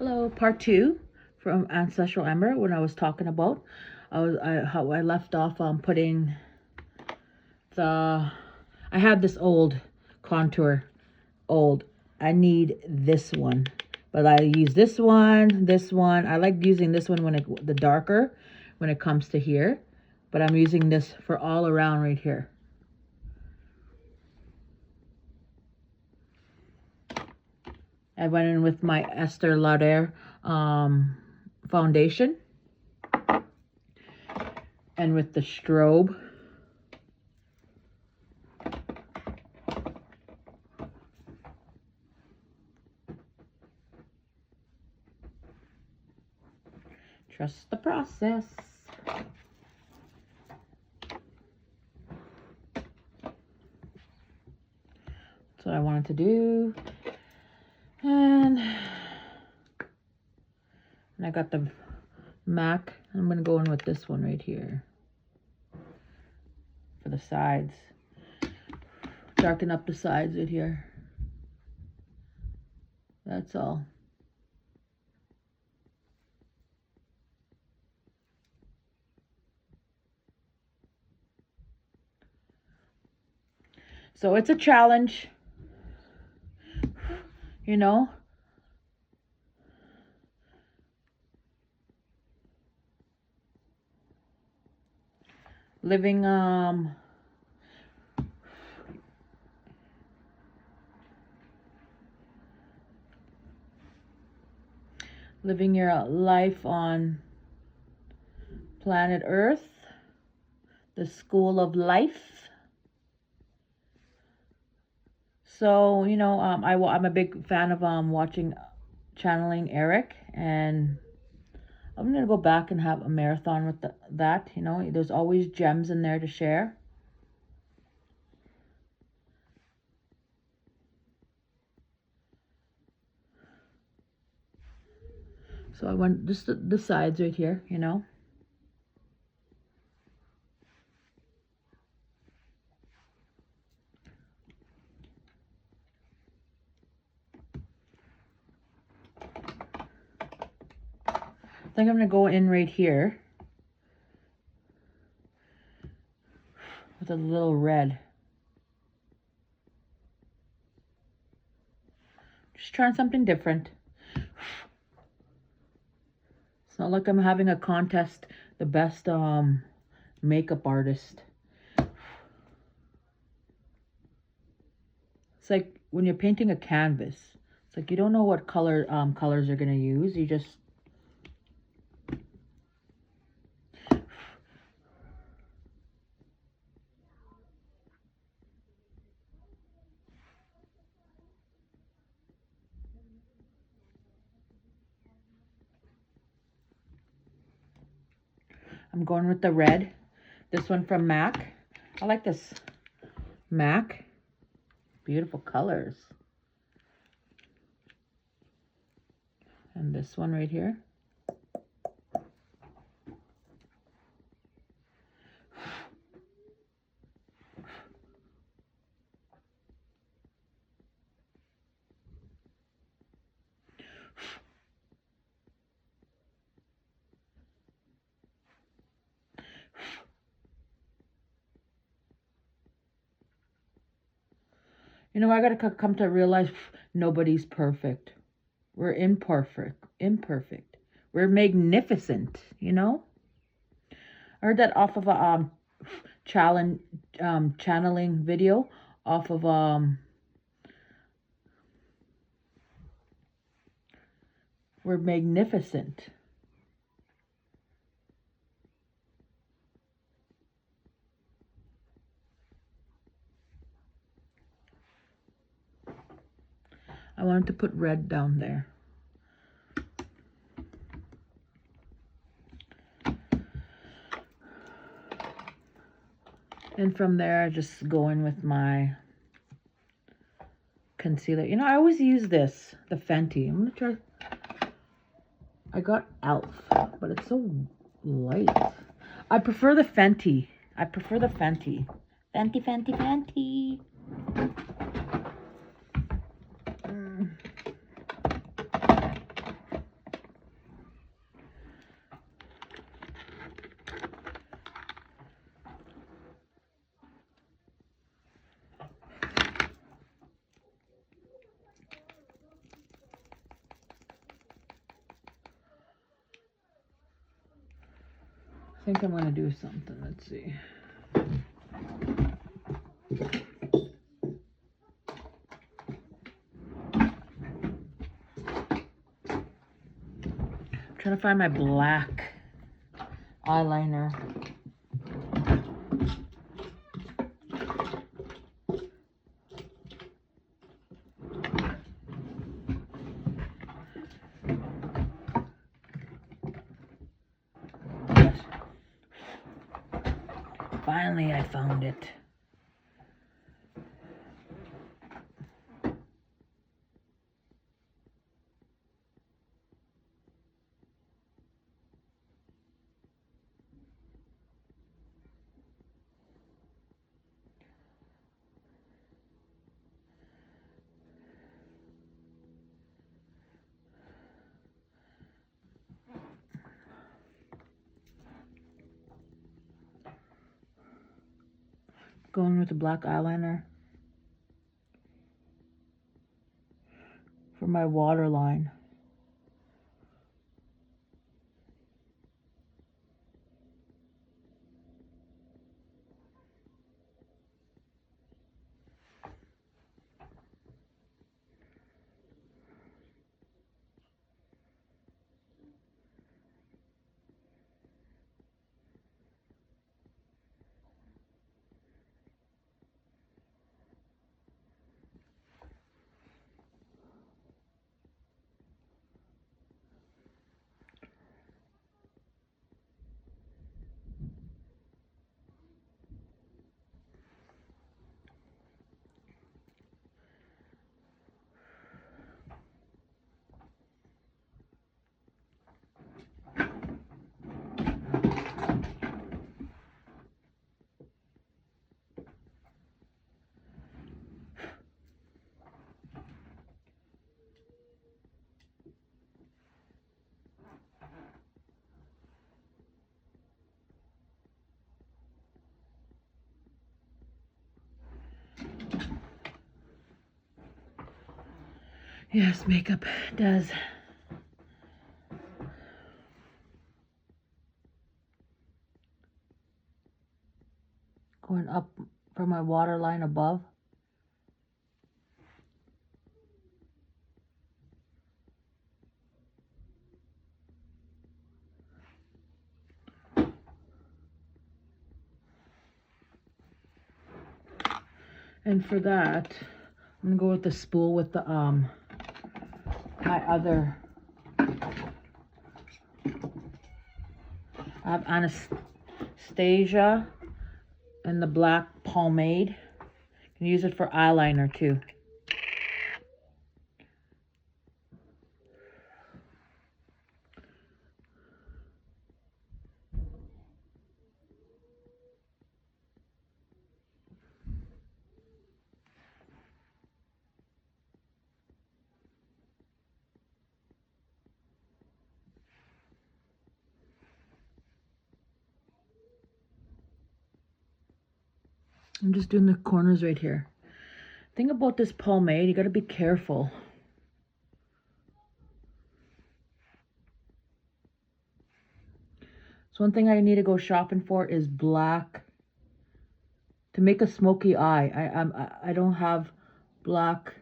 Hello, part two from Ancestral Ember. When I was talking about how I left off on putting the, I have this old contour, I need this one, but I use this one. I like using this one when the darker when it comes to here, but I'm using this for all around right here. I went in with my Esther Lauder foundation and with the strobe. Trust the process. That's what I wanted to do. And I got the MAC. I'm going to go in with this one right here for the sides. Darken up the sides right here. That's all. So it's a challenge, you know. Living living your life on planet Earth, the school of life. So, you know, I'm a big fan of watching Channeling Eric, and I'm going to go back and have a marathon with that. You know, there's always gems in there to share. So I want just the sides right here, you know. I think I'm going to go in right here with a little red. Just trying something different. It's not like I'm having a contest, the best makeup artist. It's like when you're painting a canvas. It's like you don't know what colors you're going to use. You just I'm going with the red. This one from MAC. I like this MAC. Beautiful colors. And this one right here. You know, I got to come to realize nobody's perfect. We're imperfect. We're magnificent, you know? I heard that off of a channeling video off of we're magnificent. I wanted to put red down there. And from there, I just go in with my concealer. You know, I always use this, the Fenty. I'm going to try. I got e.l.f., but it's so light. I prefer the Fenty. Fenty. I think I'm going to do something. Let's see. I'm trying to find my black eyeliner. Yes. Finally, I found it. Going with the black eyeliner for my waterline. Yes, makeup does. Going up from my waterline above. And for that, I'm gonna go with the spool with the my other. I have Anastasia and the black pomade. You can use it for eyeliner too. I'm just doing the corners right here. Thing about this pomade, you gotta be careful. So one thing I need to go shopping for is black to make a smoky eye. I don't have black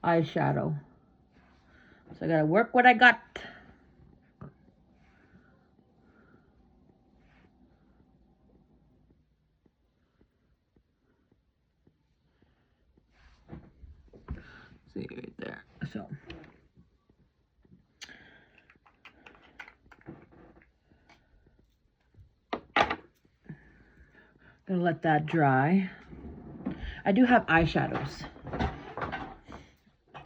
eyeshadow, so I gotta work what I got. See right there. So gonna let that dry. I do have eyeshadows.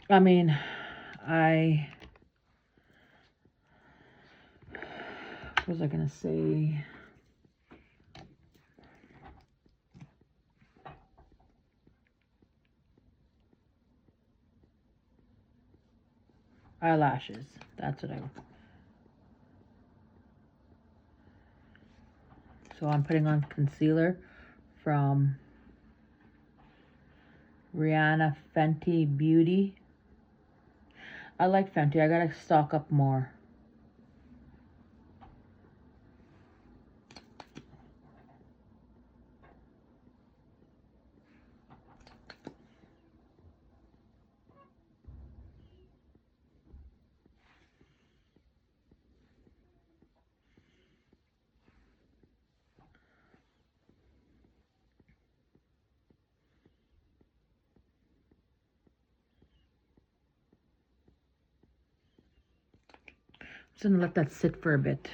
I mean, what was I gonna say? Eyelashes. That's what So I'm putting on concealer from Rihanna Fenty Beauty. I like Fenty. I gotta stock up more. Just gonna let that sit for a bit.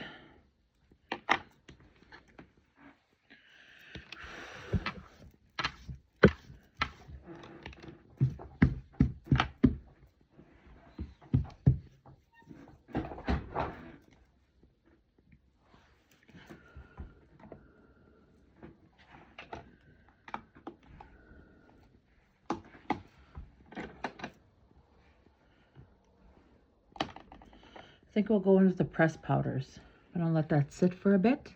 I think we'll go into the pressed powders. I'm gonna let that sit for a bit.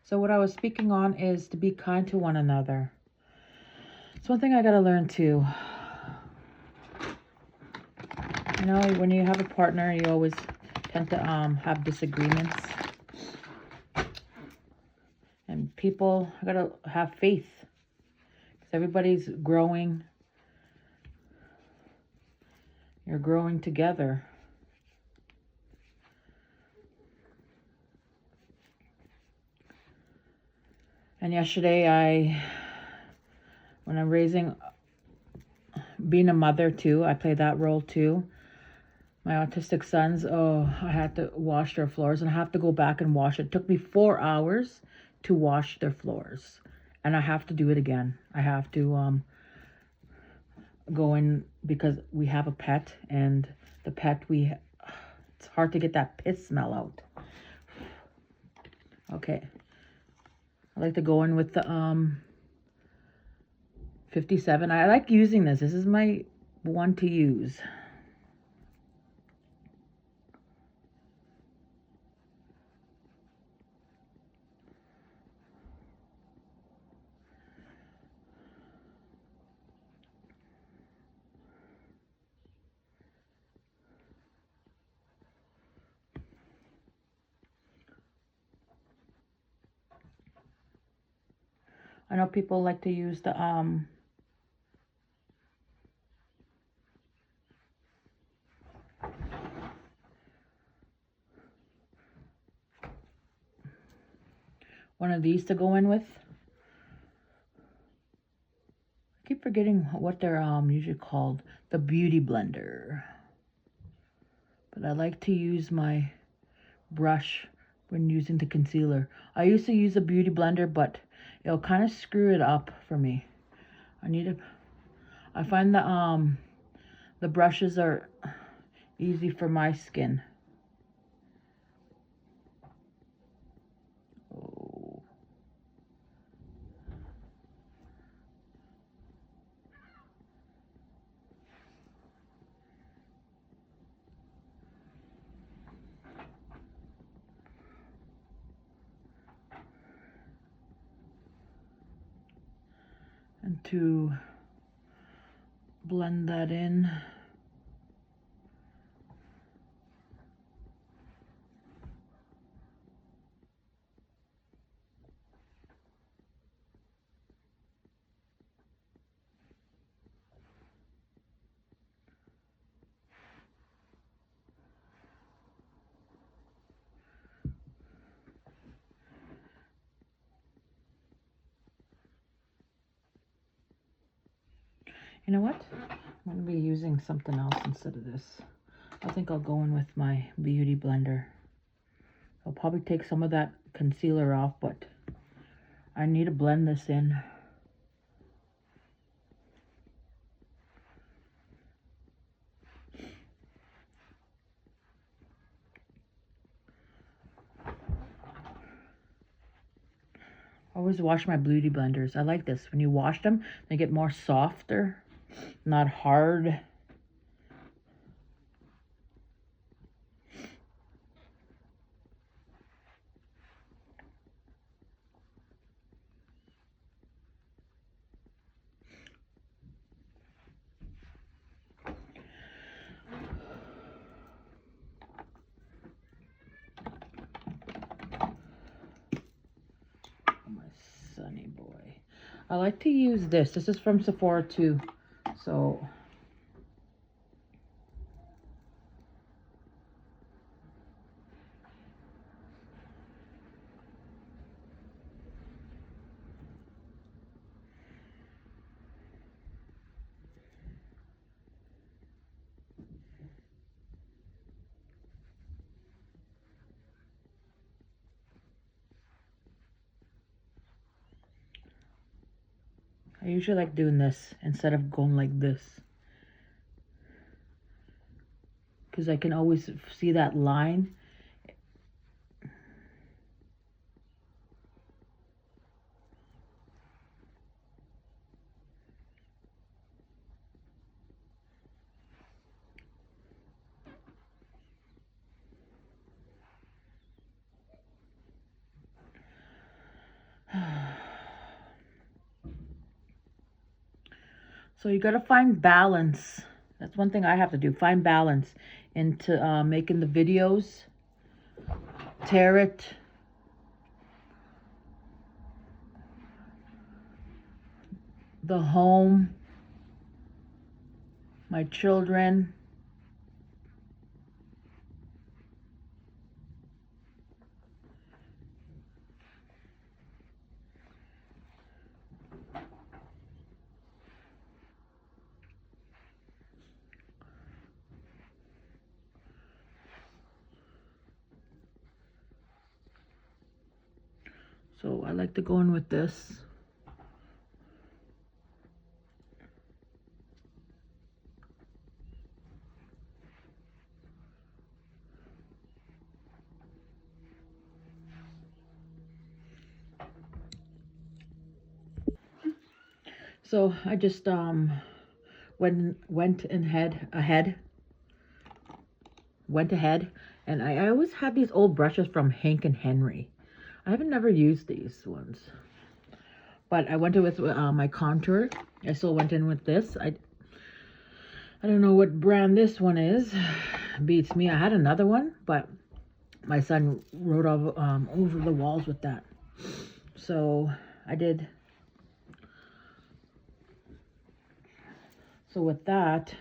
So what I was speaking on is to be kind to one another. It's one thing I gotta learn too. You know, when you have a partner, you always tend to have disagreements. And people gotta have faith. Because everybody's growing. You're growing together. And yesterday when I'm being a mother too, I play that role too. My autistic sons, oh, I had to wash their floors and I have to go back and wash it. It took me 4 hours to wash their floors. And I have to do it again. I have to go in because we have a pet and the pet, it's hard to get that piss smell out. Okay. I like to go in with the 57. I like using this. This is my one to use. I know people like to use the one of these to go in with. I keep forgetting what they're usually called. The beauty blender. But I like to use my brush when using the concealer. I used to use a beauty blender, but it'll kind of screw it up for me. I find the brushes are easy for my skin. Oh. And to blend that in. You know what? I'm going to be using something else instead of this. I think I'll go in with my beauty blender. I'll probably take some of that concealer off, but I need to blend this in. I always wash my beauty blenders. I like this. When you wash them, they get more softer, not hard. Sunny boy. I like to use this. This is from Sephora too. So I usually like doing this instead of going like this, because I can always see that line. So you got to find balance. That's one thing I have to do, find balance into making the videos. Tear it. The home. My children. So I like to go in with this. So I just went ahead, and I always had these old brushes from Hank and Henry. I haven't never used these ones, but I went in with my contour. I still went in with this. I don't know what brand this one is. Beats me. I had another one, but my son wrote over the walls with that. So I did. So with that,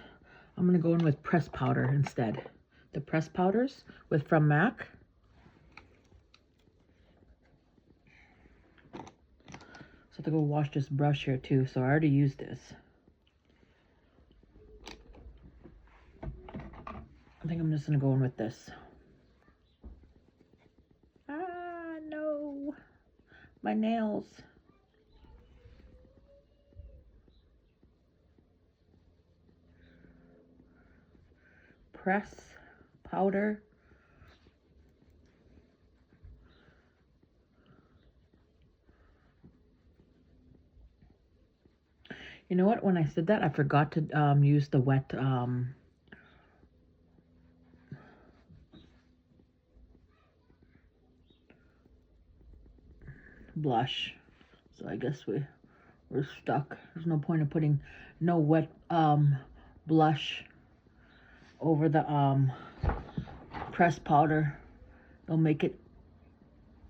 I'm gonna go in with pressed powder instead. The pressed powders from MAC. So I have to go wash this brush here too. So I already used this. I think I'm just gonna go in with this. Ah, no, my nails. Press powder. You know what? When I said that, I forgot to use the wet blush. So I guess we're stuck. There's no point in putting no wet blush over the pressed powder. It'll make it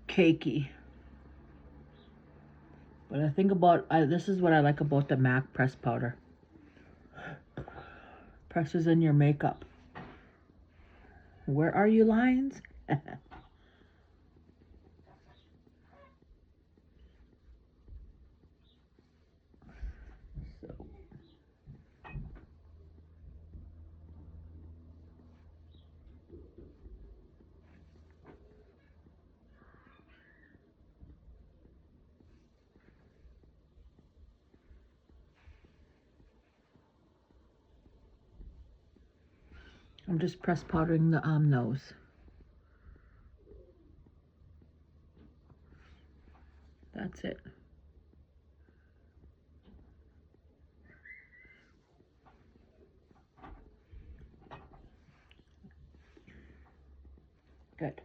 cakey. But I think this is what I like about the MAC pressed powder. Presses in your makeup. Where are you, lines? I'm just press powdering the nose. That's it. Good.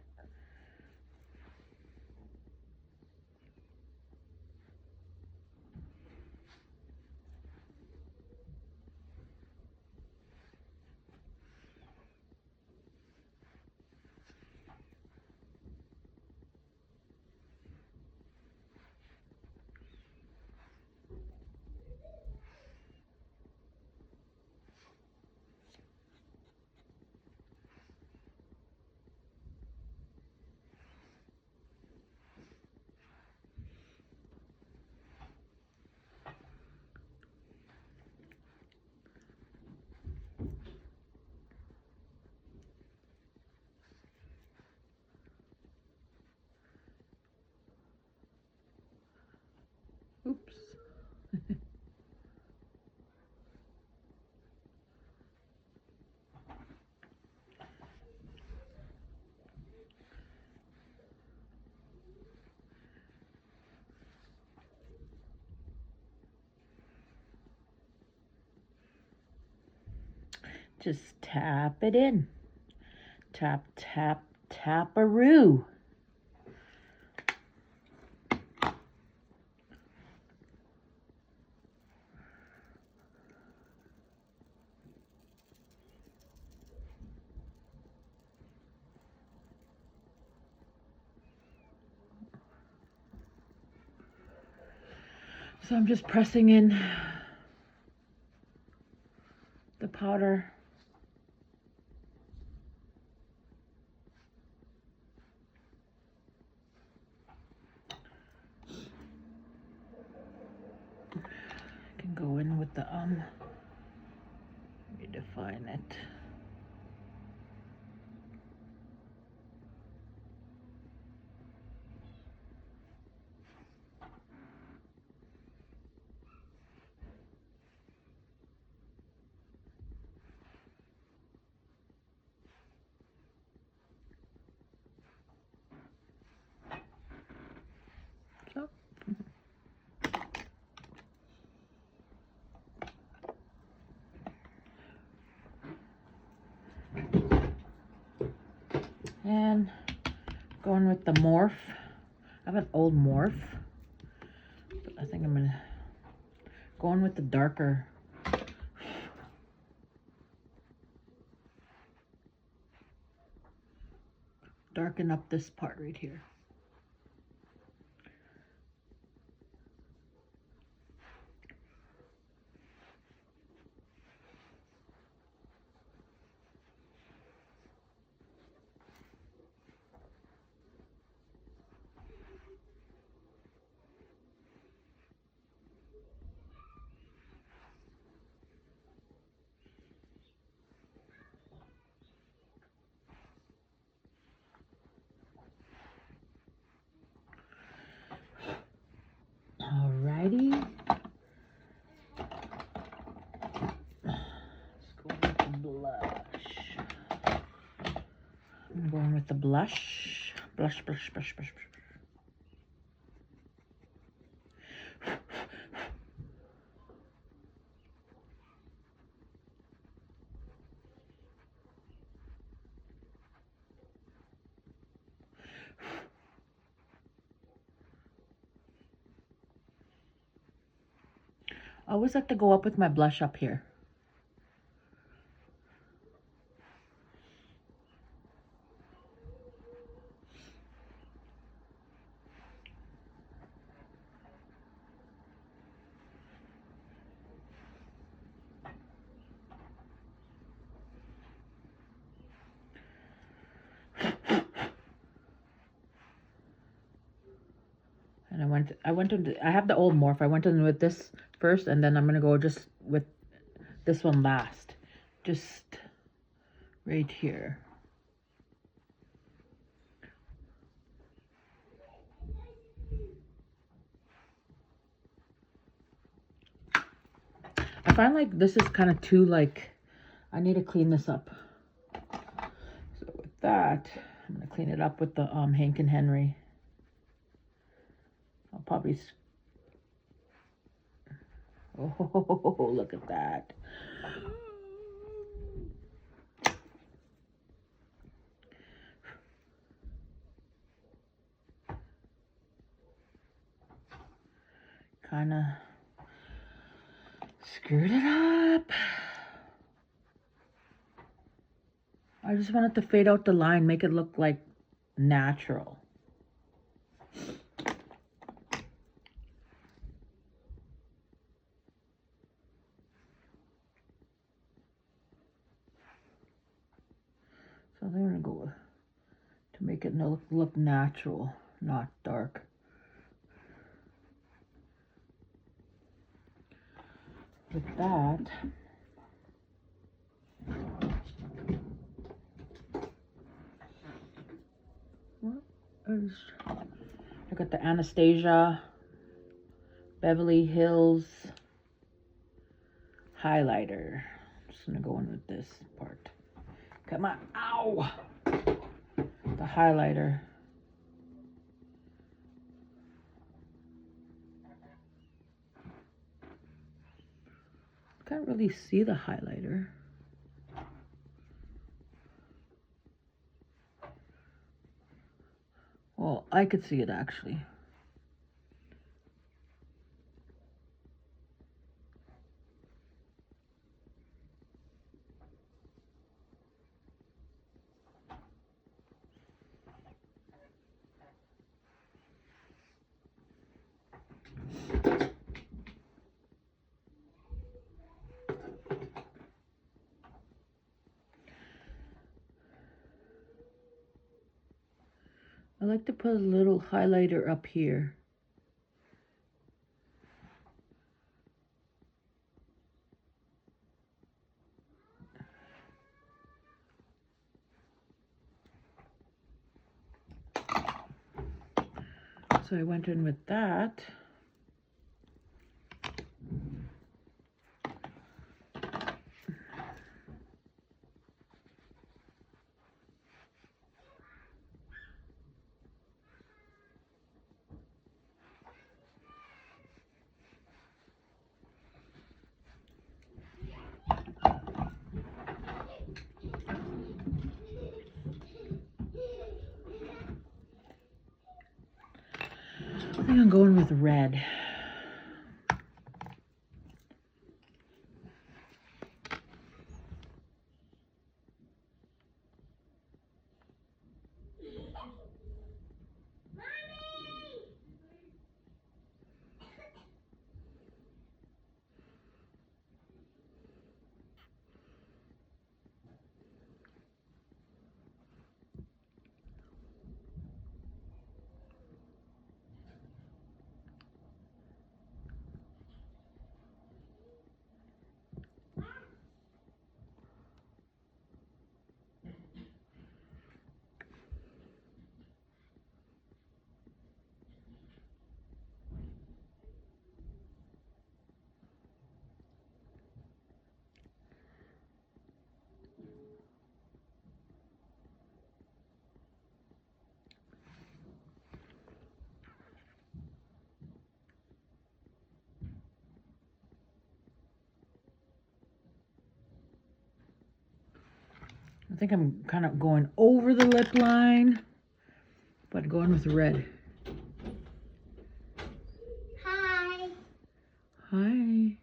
Oops. Just tap it in. Tap, tap, tap-a-roo. So I'm just pressing in the powder. I can go in with the redefine it. So. And going with the morph. I have an old morph, but I think I'm gonna go in with the darker. Darken up this part right here. Alrighty. Let's go with the blush. I'm going with the blush. Blush, blush, blush, blush, blush. I always like to go up with my blush up here. And I have the old morph. I went in with this first, and then I'm gonna go just with this one last. Just right here. I find like this is kind of too like, I need to clean this up. So with that, I'm gonna clean it up with the Hank and Henry. I'll probably, oh, look at that. Kind of screwed it up. I just wanted to fade out the line, make it look like natural. So they're gonna go with, to make it look natural, not dark. With that, I got the Anastasia Beverly Hills highlighter. I'm just gonna go in with this part. Come on, ow! The highlighter. Can't really see the highlighter. Well, I could see it actually. I like to put a little highlighter up here. So I went in with that. I think I'm going with red. I think I'm kind of going over the lip line, but going with red. Hi. Hi.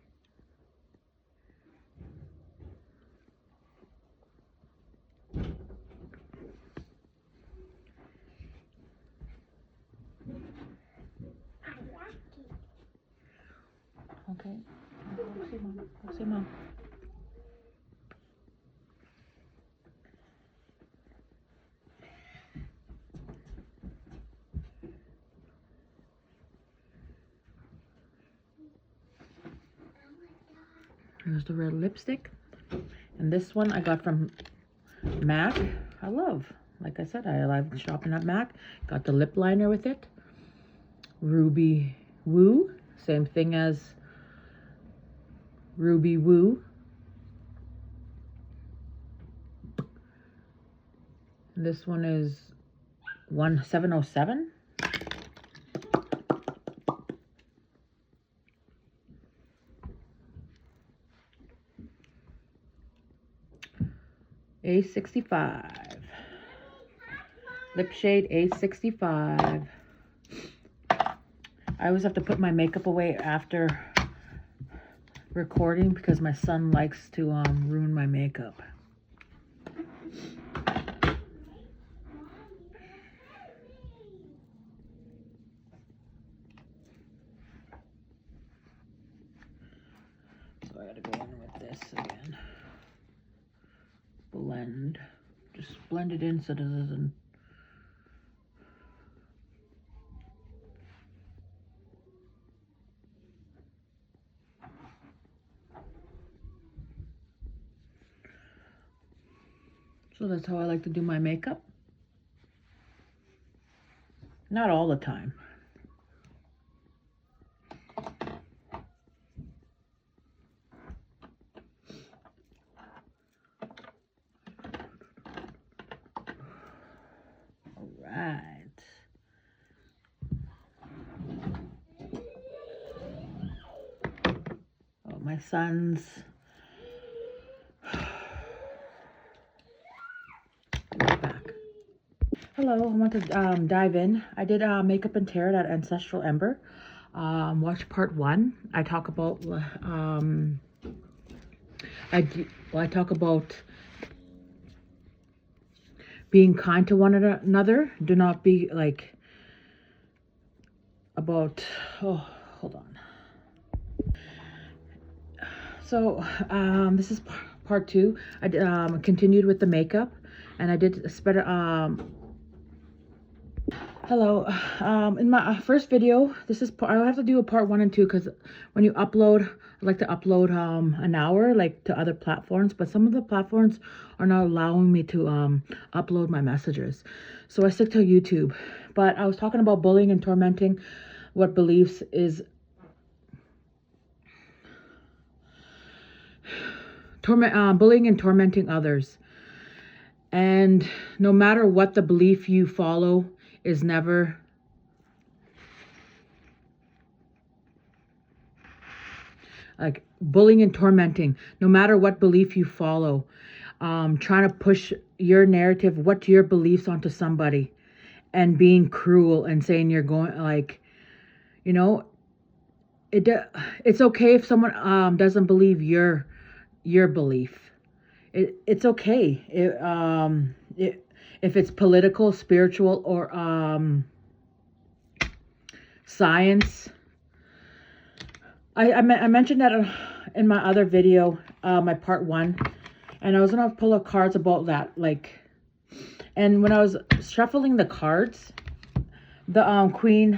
I like it. Okay. Go see mom. Go see mom. Here's the red lipstick. And this one I got from MAC. I love. Like I said, I like shopping at MAC. Got the lip liner with it. Ruby Woo. Same thing as Ruby Woo. This one is 1707. A65. Lip shade A65. I always have to put my makeup away after recording because my son likes to ruin my makeup. So I gotta go in with this again. Blend. Just blend it in so that it doesn't. So that's how I like to do my makeup. Not all the time. All right. Oh, my son's. Back. Hello, I want to dive in. I did makeup and tarot at Ancestral Ember. Watch part 1. I talk about I talk about being kind to one another. Do not be like about. Oh, hold on. So this is part 2. I continued with the makeup, and I did spread Hello. In my first video, this is I have to do a part 1 and 2 because when you upload, I like to upload an hour like to other platforms, but some of the platforms are not allowing me to upload my messages, so I stick to YouTube. But I was talking about bullying and tormenting, what beliefs is bullying and tormenting others, and no matter what the belief you follow is never like bullying and tormenting, no matter what belief you follow, trying to push your narrative, what's your beliefs onto somebody, and being cruel and saying you're going like, you know, it's okay if someone doesn't believe your belief. It's okay if it's political, spiritual, or science. I mentioned that in my other video, my part 1, and I was gonna pull up cards about that, like, and when I was shuffling the cards, the queen,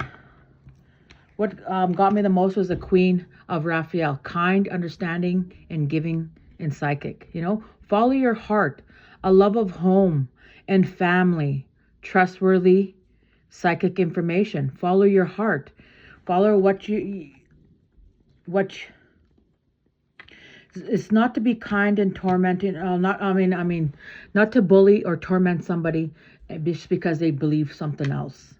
what got me the most was the Queen of Raphael, kind, understanding, and giving, and psychic. You know, follow your heart, a love of home and family, trustworthy, psychic information. Follow your heart. Follow what it's not to be kind and tormenting. Not to bully or torment somebody just because they believe something else.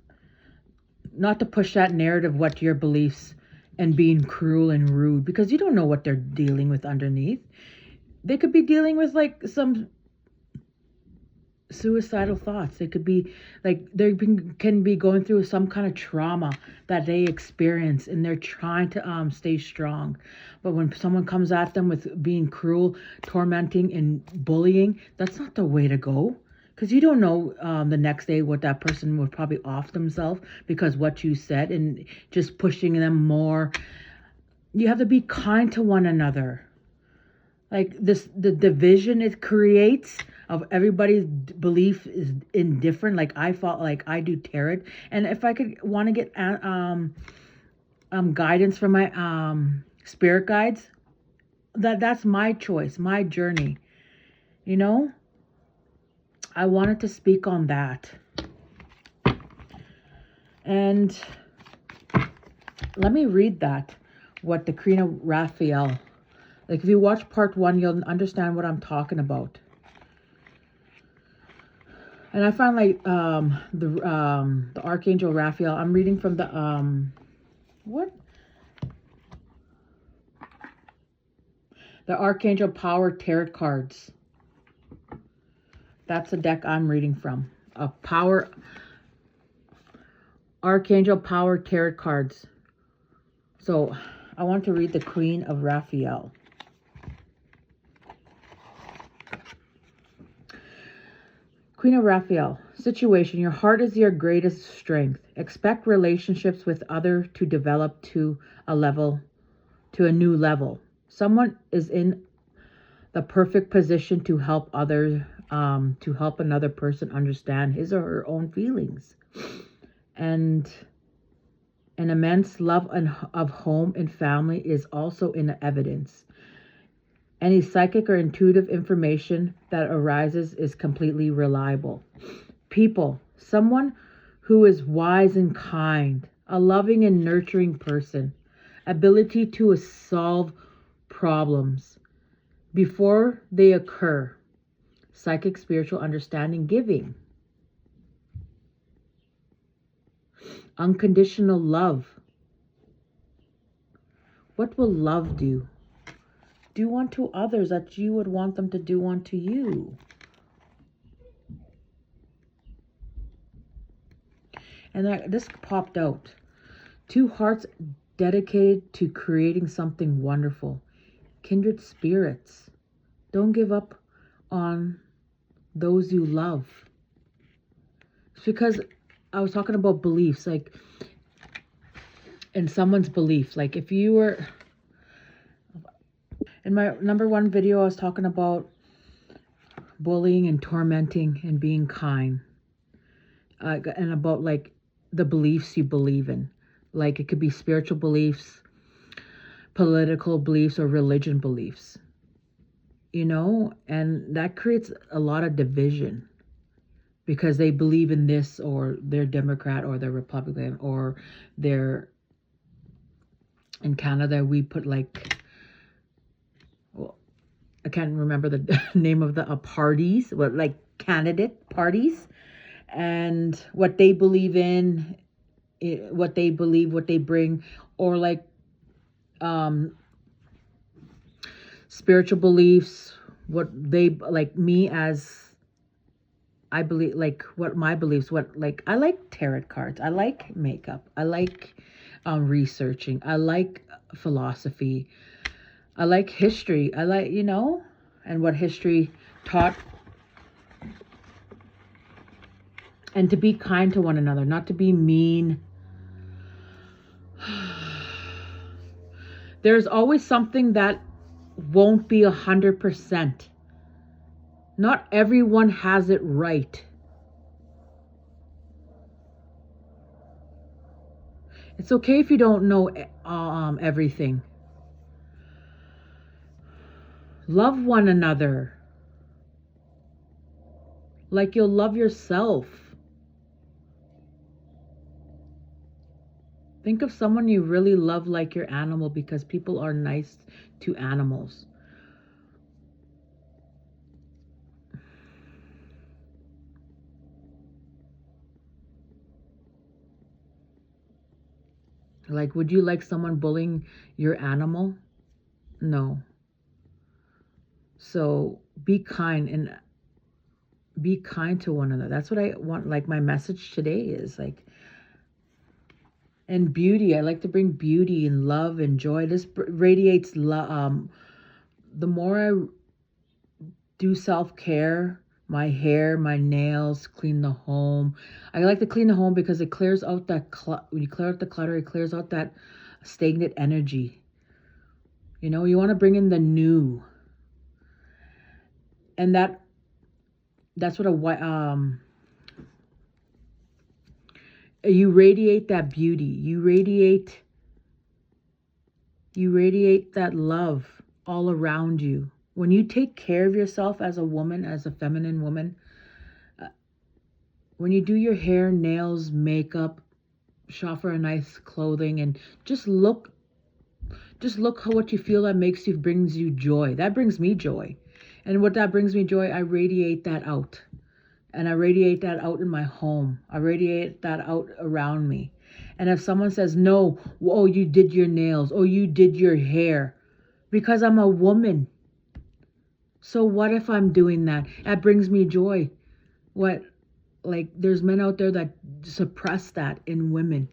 Not to push that narrative, what your beliefs, and being cruel and rude, because you don't know what they're dealing with underneath. They could be dealing with like some suicidal thoughts. They could be like can be going through some kind of trauma that they experience, and they're trying to stay strong. But when someone comes at them with being cruel, tormenting, and bullying, that's not the way to go, because you don't know the next day what that person would probably off themselves because what you said, and just pushing them more. You have to be kind to one another. Like the division it creates of everybody's belief is indifferent. Like I felt like I do tarot, and if I could want to get guidance from my spirit guides, that's my choice, my journey. You know, I wanted to speak on that, and let me read that. What the Queen of Raphael. Like if you watch part 1, you'll understand what I'm talking about. And I find like the Archangel Raphael. I'm reading from the the Archangel Power Tarot cards. That's the deck I'm reading from. Archangel Power Tarot cards. So I want to read the Queen of Raphael. Queen of Raphael, situation. Your heart is your greatest strength. Expect relationships with others to develop to a new level. Someone is in the perfect position to help others, to help another person understand his or her own feelings. And an immense love of home and family is also in evidence. Any psychic or intuitive information that arises is completely reliable. People, someone who is wise and kind, a loving and nurturing person, ability to solve problems before they occur, psychic, spiritual understanding, giving, unconditional love. What will love do? Do unto others that you would want them to do unto you. And this popped out. 2 hearts dedicated to creating something wonderful. Kindred spirits. Don't give up on those you love. It's because I was talking about beliefs, like in someone's belief. Like if you were in my number 1 video, I was talking about bullying and tormenting and being kind, and about like the beliefs you believe in. Like it could be spiritual beliefs, political beliefs, or religion beliefs, you know, and that creates a lot of division because they believe in this, or they're Democrat, or they're Republican, or they're, in Canada we put like, well, I can't remember the name of the parties, what, like candidate parties, and what they believe in, what they believe, what they bring, or like spiritual beliefs, what they, like me as I believe, like what my beliefs, what, like I like tarot cards, I like makeup, I like researching, I like philosophy, I like history, I like, you know, and what history taught, and to be kind to one another, not to be mean. There's always something that won't be 100%. Not everyone has it right. It's okay if you don't know everything. Love one another like you'll love yourself. Think of someone you really love like your animal, because people are nice to animals. Like, would you like someone bullying your animal? No. So be kind, and be kind to one another. That's what I want. Like my message today is like, and beauty. I like to bring beauty and love and joy. This radiates love. The more I do self-care, my hair, my nails, clean the home. I like to clean the home because it clears out that when you clear out the clutter, it clears out that stagnant energy. You know, you want to bring in the new. And that's what you radiate that beauty. You radiate that love all around you. When you take care of yourself as a woman, as a feminine woman, when you do your hair, nails, makeup, shop for a nice clothing, and just look how what you feel that makes you, brings you joy. That brings me joy. And what that brings me joy, I radiate that out. And I radiate that out in my home. I radiate that out around me. And if someone says, no, oh, you did your nails, oh, you did your hair, because I'm a woman. So what if I'm doing that? That brings me joy. What, like, there's men out there that suppress that in women.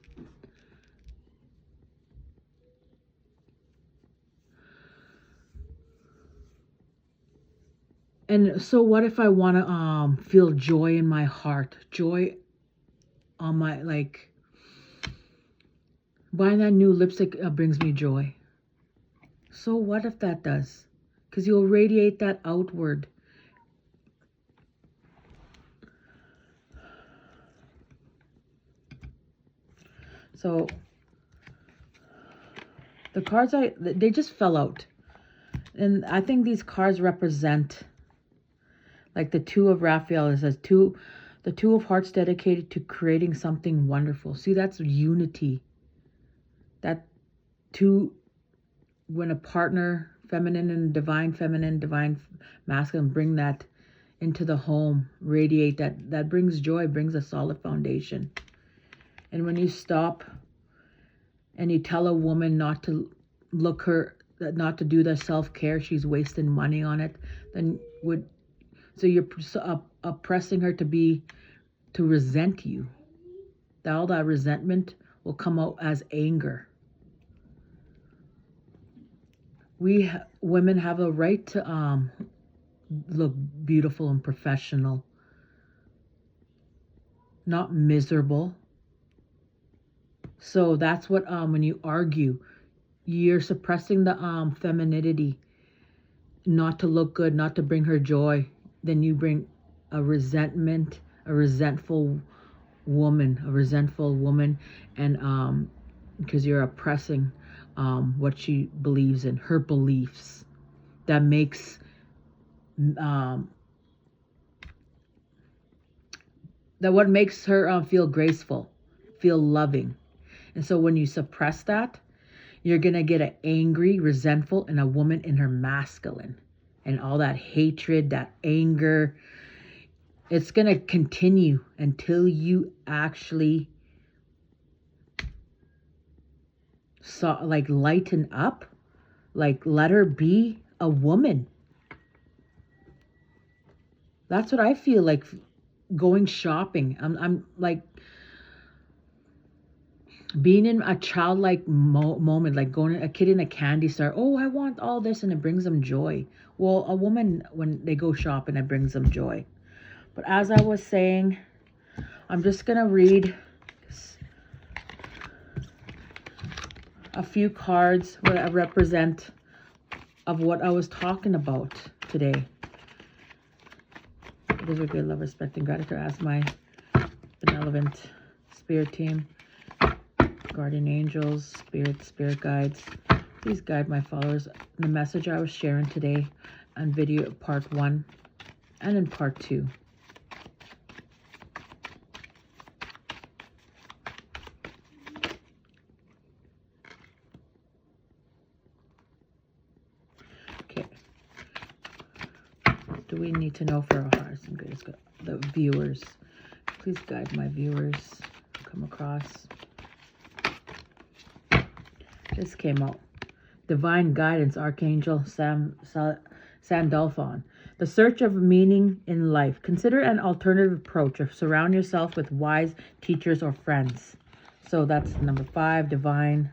And so what if I want to feel joy in my heart, joy on my, like, buying that new lipstick brings me joy. So what if that does? Because you'll radiate that outward. So the cards, they just fell out. And I think these cards represent, like the Two of Raphael, it says the Two of Hearts dedicated to creating something wonderful. See, that's unity. That two, when a partner, feminine, divine masculine, bring that into the home, radiate that brings joy, brings a solid foundation. And when you stop and you tell a woman not to not to do the self-care, she's wasting money on it, then so you're oppressing her to resent you. All that resentment will come out as anger. We women have a right to look beautiful and professional, not miserable. So that's what when you argue, you're suppressing the femininity, not to look good, not to bring her joy. Then you bring a resentment, a resentful woman, and because you're oppressing what she believes in, her beliefs. That makes that what makes her feel graceful, feel loving. And so when you suppress that, you're gonna get an angry, resentful, and a woman in her masculine, and all that hatred, that anger. It's gonna continue until you actually lighten up, like let her be a woman. That's what I feel like going shopping. I'm like being in a childlike moment, like going a kid in a candy store. Oh, I want all this, and it brings them joy. Well, a woman, when they go shopping, it brings them joy. But as I was saying, I'm just gonna read a few cards that represent of what I was talking about today. Those are good, love, respect, and gratitude. Ask my benevolent spirit team, guardian angels, spirit guides. Please guide my followers in the message I was sharing today on video part 1 and in part 2. Okay. What do we need to know for our hearts and grace? The viewers. Please guide my viewers. Come across. This came out. Divine guidance, Archangel Sandalphon. The search of meaning in life. Consider an alternative approach, or surround yourself with wise teachers or friends. So that's number 5, divine.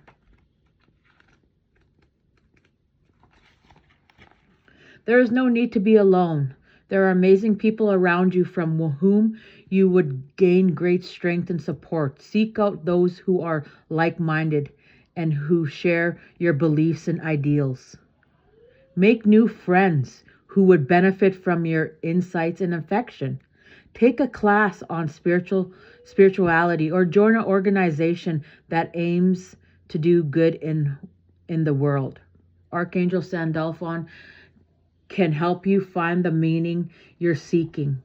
There is no need to be alone. There are amazing people around you from whom you would gain great strength and support. Seek out those who are like-minded and who share your beliefs and ideals. Make new friends who would benefit from your insights and affection. Take a class on spirituality, or join an organization that aims to do good in the world. Archangel Sandalphon can help you find the meaning you're seeking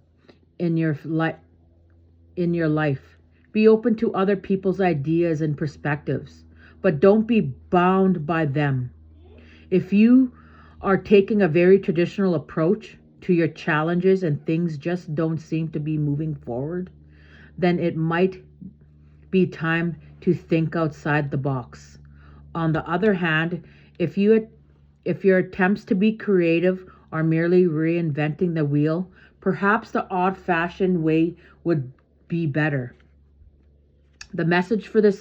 in your life. Be open to other people's ideas and perspectives, but don't be bound by them. If you are taking a very traditional approach to your challenges and things just don't seem to be moving forward, then it might be time to think outside the box. On the other hand, if your attempts to be creative are merely reinventing the wheel, perhaps the old-fashioned way would be better. The message for this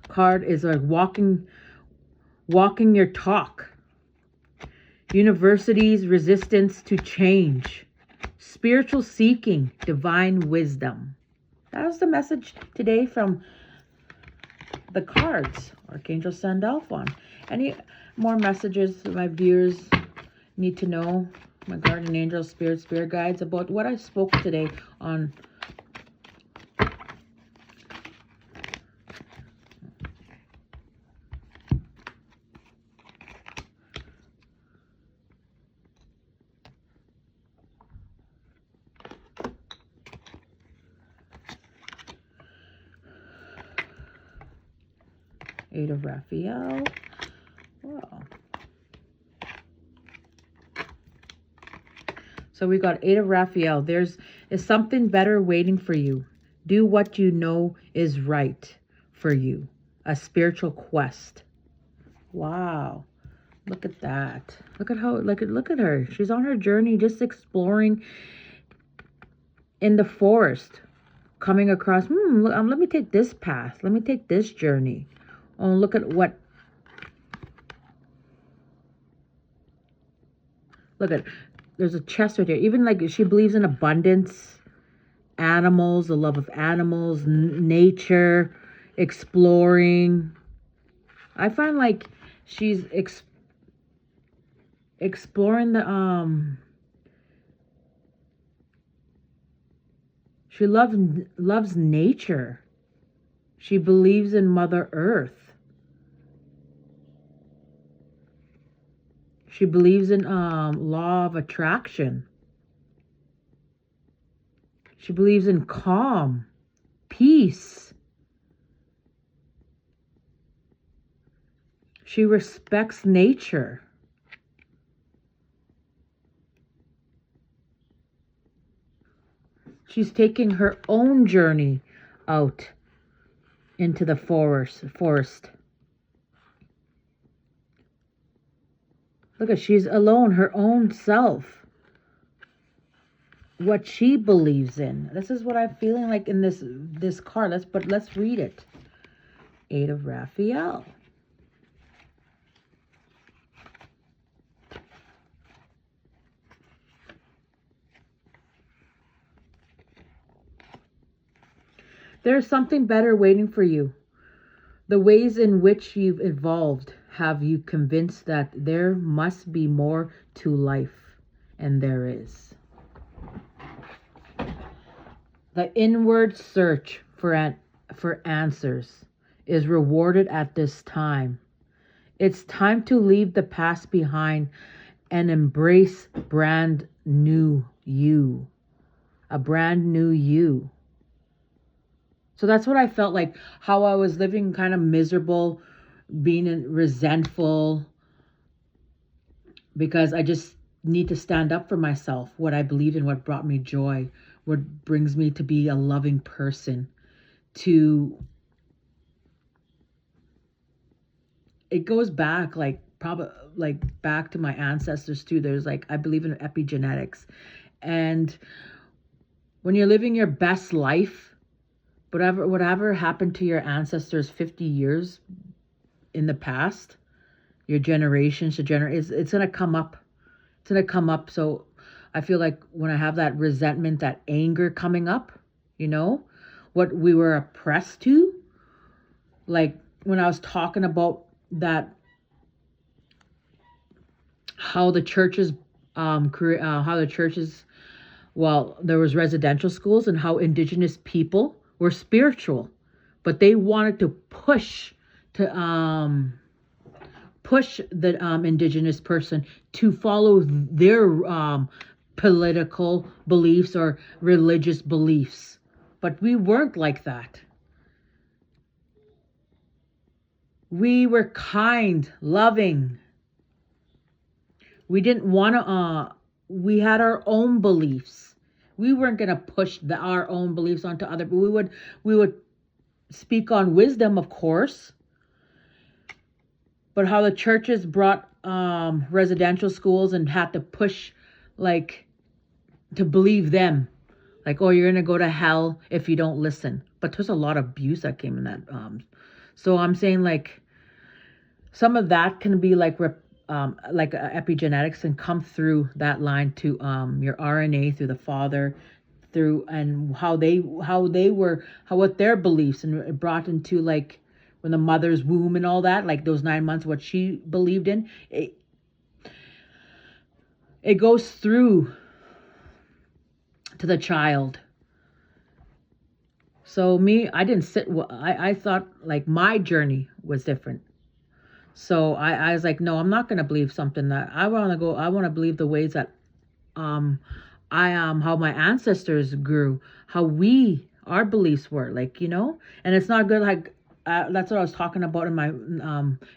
card is like walking your talk. University's resistance to change. Spiritual seeking, divine wisdom. That was the message today from the cards, Archangel Sandalphon. Any more messages my viewers need to know, my guardian angels, spirit guides, about what I spoke today on Eight of Raphael. Wow. So we got 8 of Raphael. Is something better waiting for you. Do what you know is right for you. A spiritual quest. Wow. Look at that. Look at her. She's on her journey, just exploring in the forest. coming across, let me take this path. Let me take this journey. Oh, look at what, look at, there's a chest right there. Even like she believes in abundance, animals, the love of animals, nature, exploring. I find like she's exploring the, she loves nature. She believes in Mother Earth. She believes in law of attraction. She believes in calm, peace. She respects nature. She's taking her own journey out into the forest. Look at, she's alone, her own self. What she believes in. This is what I'm feeling like in this card. Let's read it. Eight of Raphael. There's something better waiting for you. The ways in which you've evolved have you convinced that there must be more to life, and there is. The inward search for answers is rewarded at this time. It's time to leave the past behind and embrace brand new you. A brand new you. So that's what I felt like, how I was living kind of miserable, being resentful, because I just need to stand up for myself, what I believed in, what brought me joy, what brings me to be a loving person, it goes back back to my ancestors too. There's like, I believe in epigenetics. And when you're living your best life, whatever happened to your ancestors 50 years in the past, your generations to generate, it's going to come up. It's going to come up. So I feel like when I have that resentment, that anger coming up, what we were oppressed to, like when I was talking about that, how the churches, there was residential schools, and how indigenous people were spiritual, but they wanted to push the indigenous person to follow their political beliefs or religious beliefs. But we weren't like that. We were kind, loving. We didn't want to, we had our own beliefs. We weren't going to push our own beliefs onto other people. We would speak on wisdom, of course. But how the churches brought residential schools and had to push, like, to believe them. Like, oh, you're going to go to hell if you don't listen. But there's a lot of abuse that came in that. So I'm saying, like, some of that can be like epigenetics and come through that line to your RNA through the father, through, and what their beliefs, and it brought into like when the mother's womb and all that, like those 9 months, what she believed in, it goes through to the child. So I didn't I thought like my journey was different. So I was like, no, I'm not going to believe something that I want to believe the ways that how my ancestors grew, how our beliefs were, like, and it's not good. Like, that's what I was talking about in my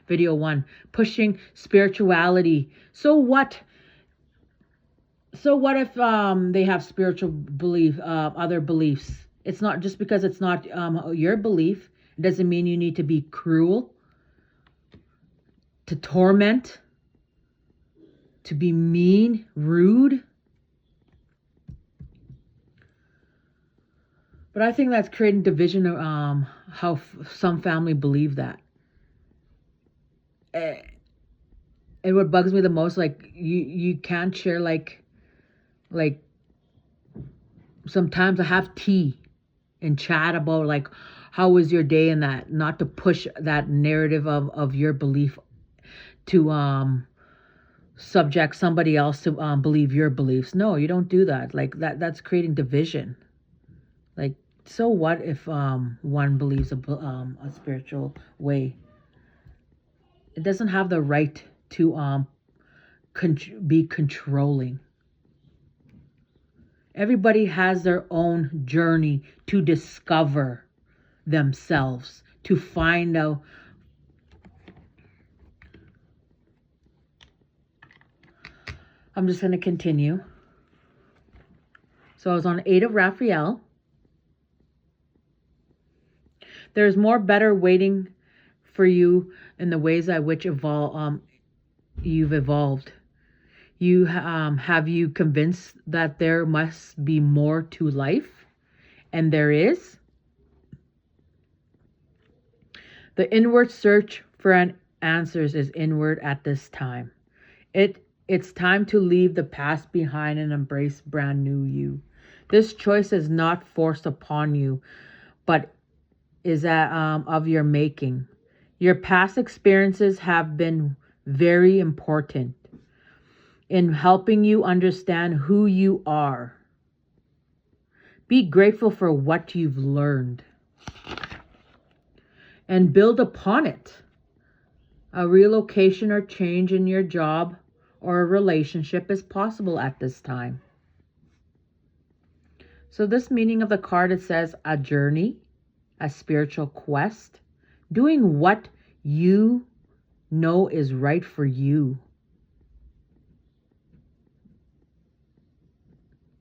video 1, pushing spirituality. So what if they have spiritual belief, other beliefs? It's not just because it's not your belief, it doesn't mean you need to be cruel, to torment, to be mean, rude. But I think that's creating division of how some family believe that. And what bugs me the most, like you can't share like sometimes I have tea and chat about like how was your day and that, not to push that narrative of your belief to subject somebody else to believe your beliefs. No, you don't do that. Like that's creating division. Like, so what if one believes a spiritual way? It doesn't have the right to be controlling. Everybody has their own journey to discover themselves, to find out. I'm just going to continue. So I was on 8 of Raphael. There's more better waiting for you in the ways at which you've evolved. Have you convinced that there must be more to life? And there is. The inward search for answers is inward at this time. It's time to leave the past behind and embrace brand new you. This choice is not forced upon you, but is of your making. Your past experiences have been very important in helping you understand who you are. Be grateful for what you've learned and build upon it. A relocation or change in your job or a relationship is possible at this time. So this meaning of the card, it says a journey, a spiritual quest, doing what you know is right for you.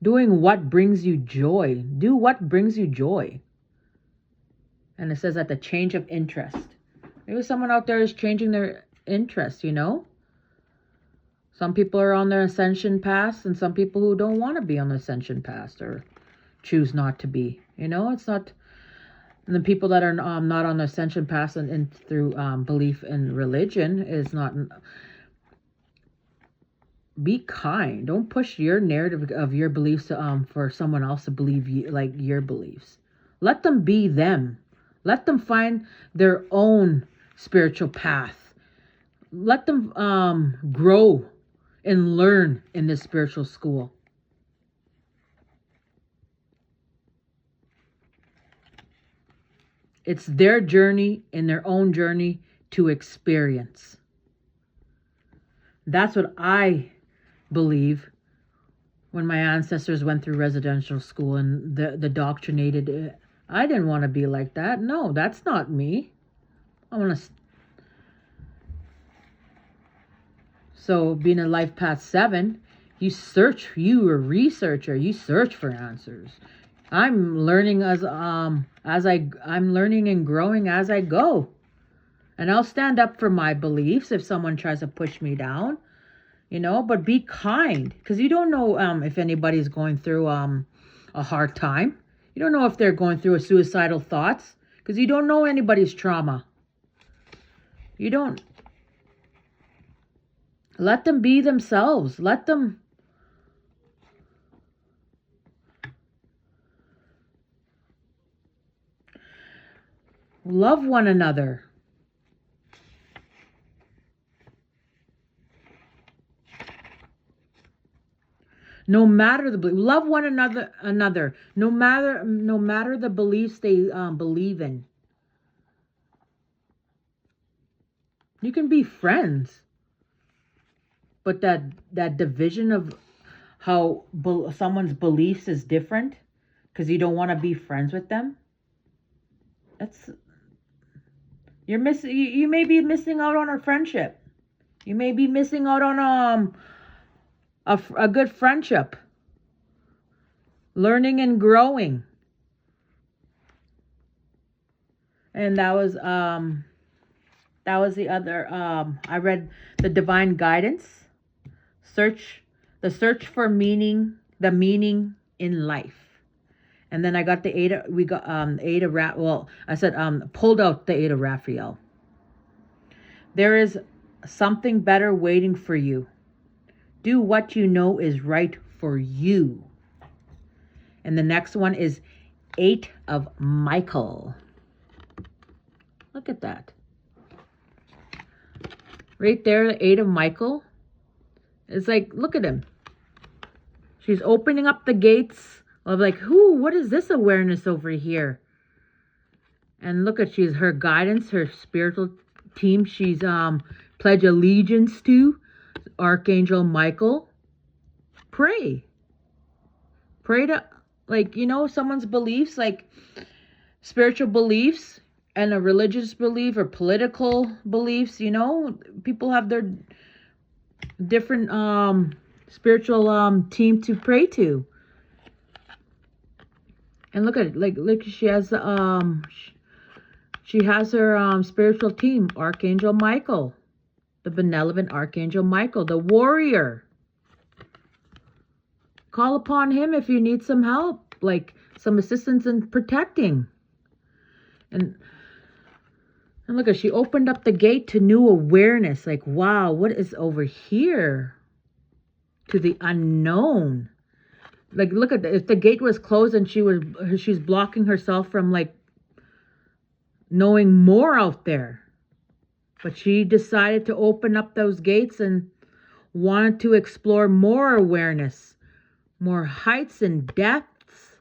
Doing what brings you joy. Do what brings you joy. And it says that the change of interest. Maybe someone out there is changing their interest, you know? Some people are on their ascension path and some people who don't want to be on the ascension path or choose not to be. You know, it's not... And the people that are not on the ascension path and through belief in religion is not... Be kind. Don't push your narrative of your beliefs for someone else to believe like your beliefs. Let them be them. Let them find their own spiritual path. Let them grow and learn in this spiritual school. It's their journey and their own journey to experience. That's what I believe when my ancestors went through residential school and the doctrinated. I didn't want to be like that. No, that's not me. I want to. So being in life path 7, you a researcher, you search for answers. I'm learning I'm learning and growing as I go. And I'll stand up for my beliefs if someone tries to push me down, you know, but be kind, because you don't know if anybody's going through a hard time. You don't know if they're going through a suicidal thoughts, because you don't know anybody's trauma. You don't. Let them be themselves. Let them. Love one another. No matter the belief, love one another. No matter the beliefs they believe in. You can be friends, but that division of how someone's beliefs is different because you don't want to be friends with them. You're missing. You may be missing out on a friendship. You may be missing out on a good friendship. Learning and growing. And that was the other. I read the Divine Guidance. The search for meaning, the meaning in life. And then I got the Eight of well, I said pulled out the Eight of Raphael. There is something better waiting for you. Do what you know is right for you. And the next one is Eight of Michael. Look at that. Right there, the Eight of Michael. It's like, look at him. She's opening up the gates of like, what is this awareness over here? And look at, she's her guidance, her spiritual team. She's pledge allegiance to Archangel Michael. Pray to, like, someone's beliefs, like spiritual beliefs and a religious belief or political beliefs. People have their different spiritual team to pray to. And look at it, like she has her spiritual team, Archangel Michael, the benevolent Archangel Michael, the warrior. Call upon him if you need some help, like some assistance in protecting. And look at, she opened up the gate to new awareness. Like, wow, what is over here? To the unknown. Like, look at if the gate was closed and she's blocking herself from like knowing more out there. But she decided to open up those gates and wanted to explore more awareness, more heights and depths.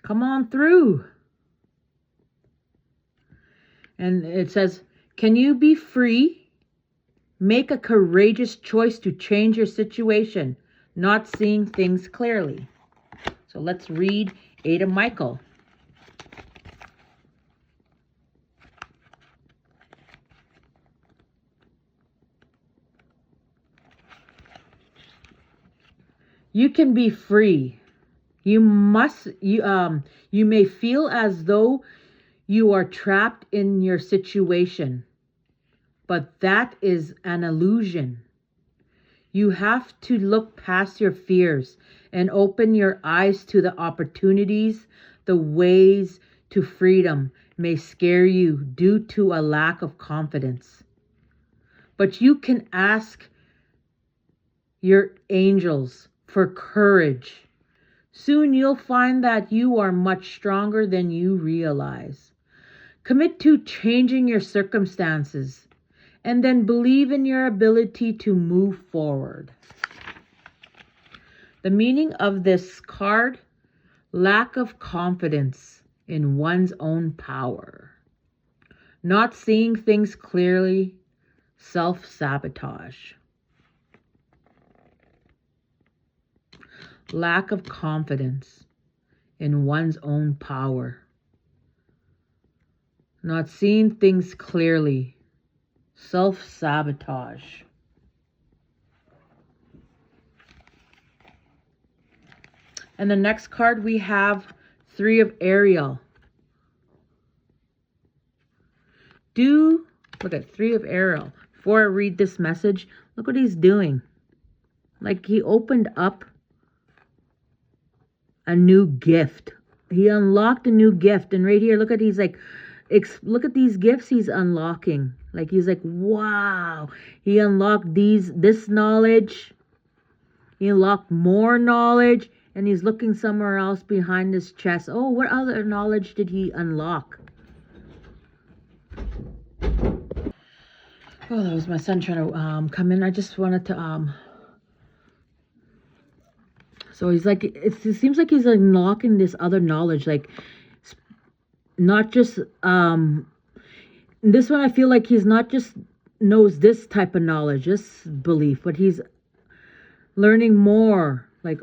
Come on through. And it says, can you be free? Make a courageous choice to change your situation, not seeing things clearly. So let's read Eight of Michael. You can be free. You may feel as though you are trapped in your situation, but that is an illusion. You have to look past your fears and open your eyes to the opportunities. The ways to freedom may scare you due to a lack of confidence. But you can ask your angels for courage. Soon you'll find that you are much stronger than you realize. Commit to changing your circumstances and then believe in your ability to move forward. The meaning of this card, lack of confidence in one's own power, not seeing things clearly, self-sabotage. Lack of confidence in one's own power, not seeing things clearly, self-sabotage. And the next card we have Three of Ariel. Look at Three of Ariel. Before I read this message, look what he's doing. Like, he opened up a new gift. He unlocked a new gift. And right here, look at, he's like, look at these gifts he's unlocking. Like, he's like, wow. He unlocked this knowledge. He unlocked more knowledge. And he's looking somewhere else behind his chest. Oh, what other knowledge did he unlock? Oh, that was my son trying to come in. I just wanted to so he's like, it seems like he's unlocking this other knowledge, like not just this one. I feel like he's not just knows this type of knowledge, this belief, but he's learning more. Like,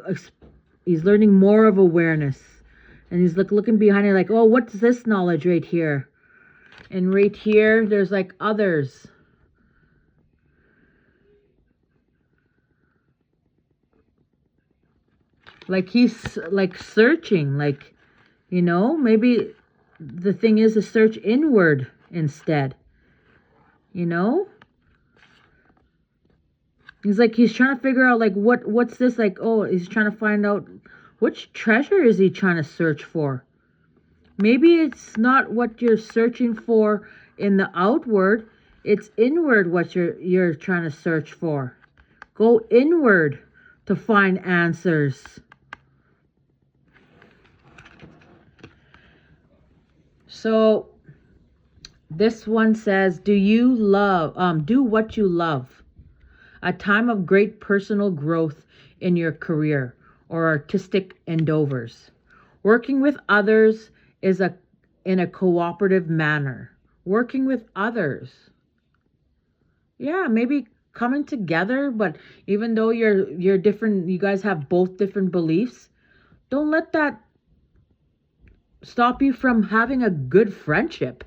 he's learning more of awareness, and he's looking behind it like, oh, what's this knowledge right here? And right here, there's like others. Like, he's like searching, like, maybe the thing is to search inward instead, He's trying to figure out like what's this, like, oh, he's trying to find out which treasure is he trying to search for. Maybe it's not what you're searching for in the outward, it's inward what you're trying to search for. Go inward to find answers. So this one says, do what you love. A time of great personal growth in your career or artistic endeavors. Working with others is in a cooperative manner. Working with others. Yeah, maybe coming together, but even though you're different, you guys have both different beliefs, don't let that stop you from having a good friendship.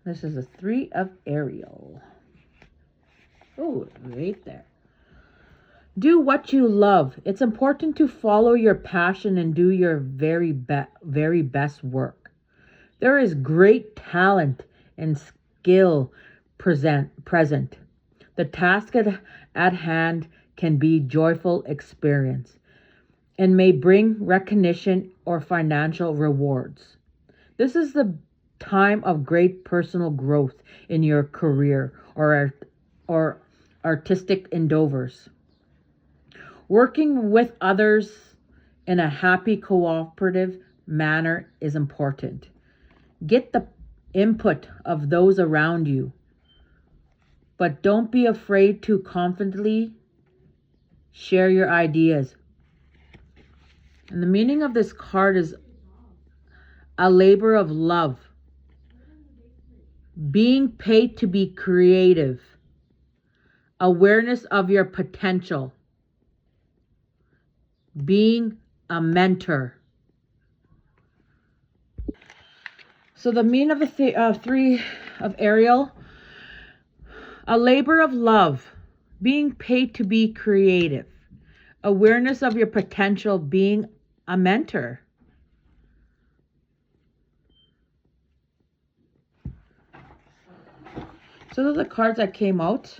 This is a 3 of Ariel. Oh, right there. Do what you love. It's important to follow your passion and do your very best work. There is great talent and skill present. The task at hand can be joyful experience and may bring recognition or financial rewards. This is the time of great personal growth in your career or artistic endeavors. Working with others in a happy cooperative manner is important. Get the input of those around you, but don't be afraid to confidently share your ideas. And the meaning of this card is a labor of love. Being paid to be creative. Awareness of your potential. Being a mentor. So the meaning of the 3 of Ariel, a labor of love, being paid to be creative, awareness of your potential, being a mentor. So those are the cards that came out.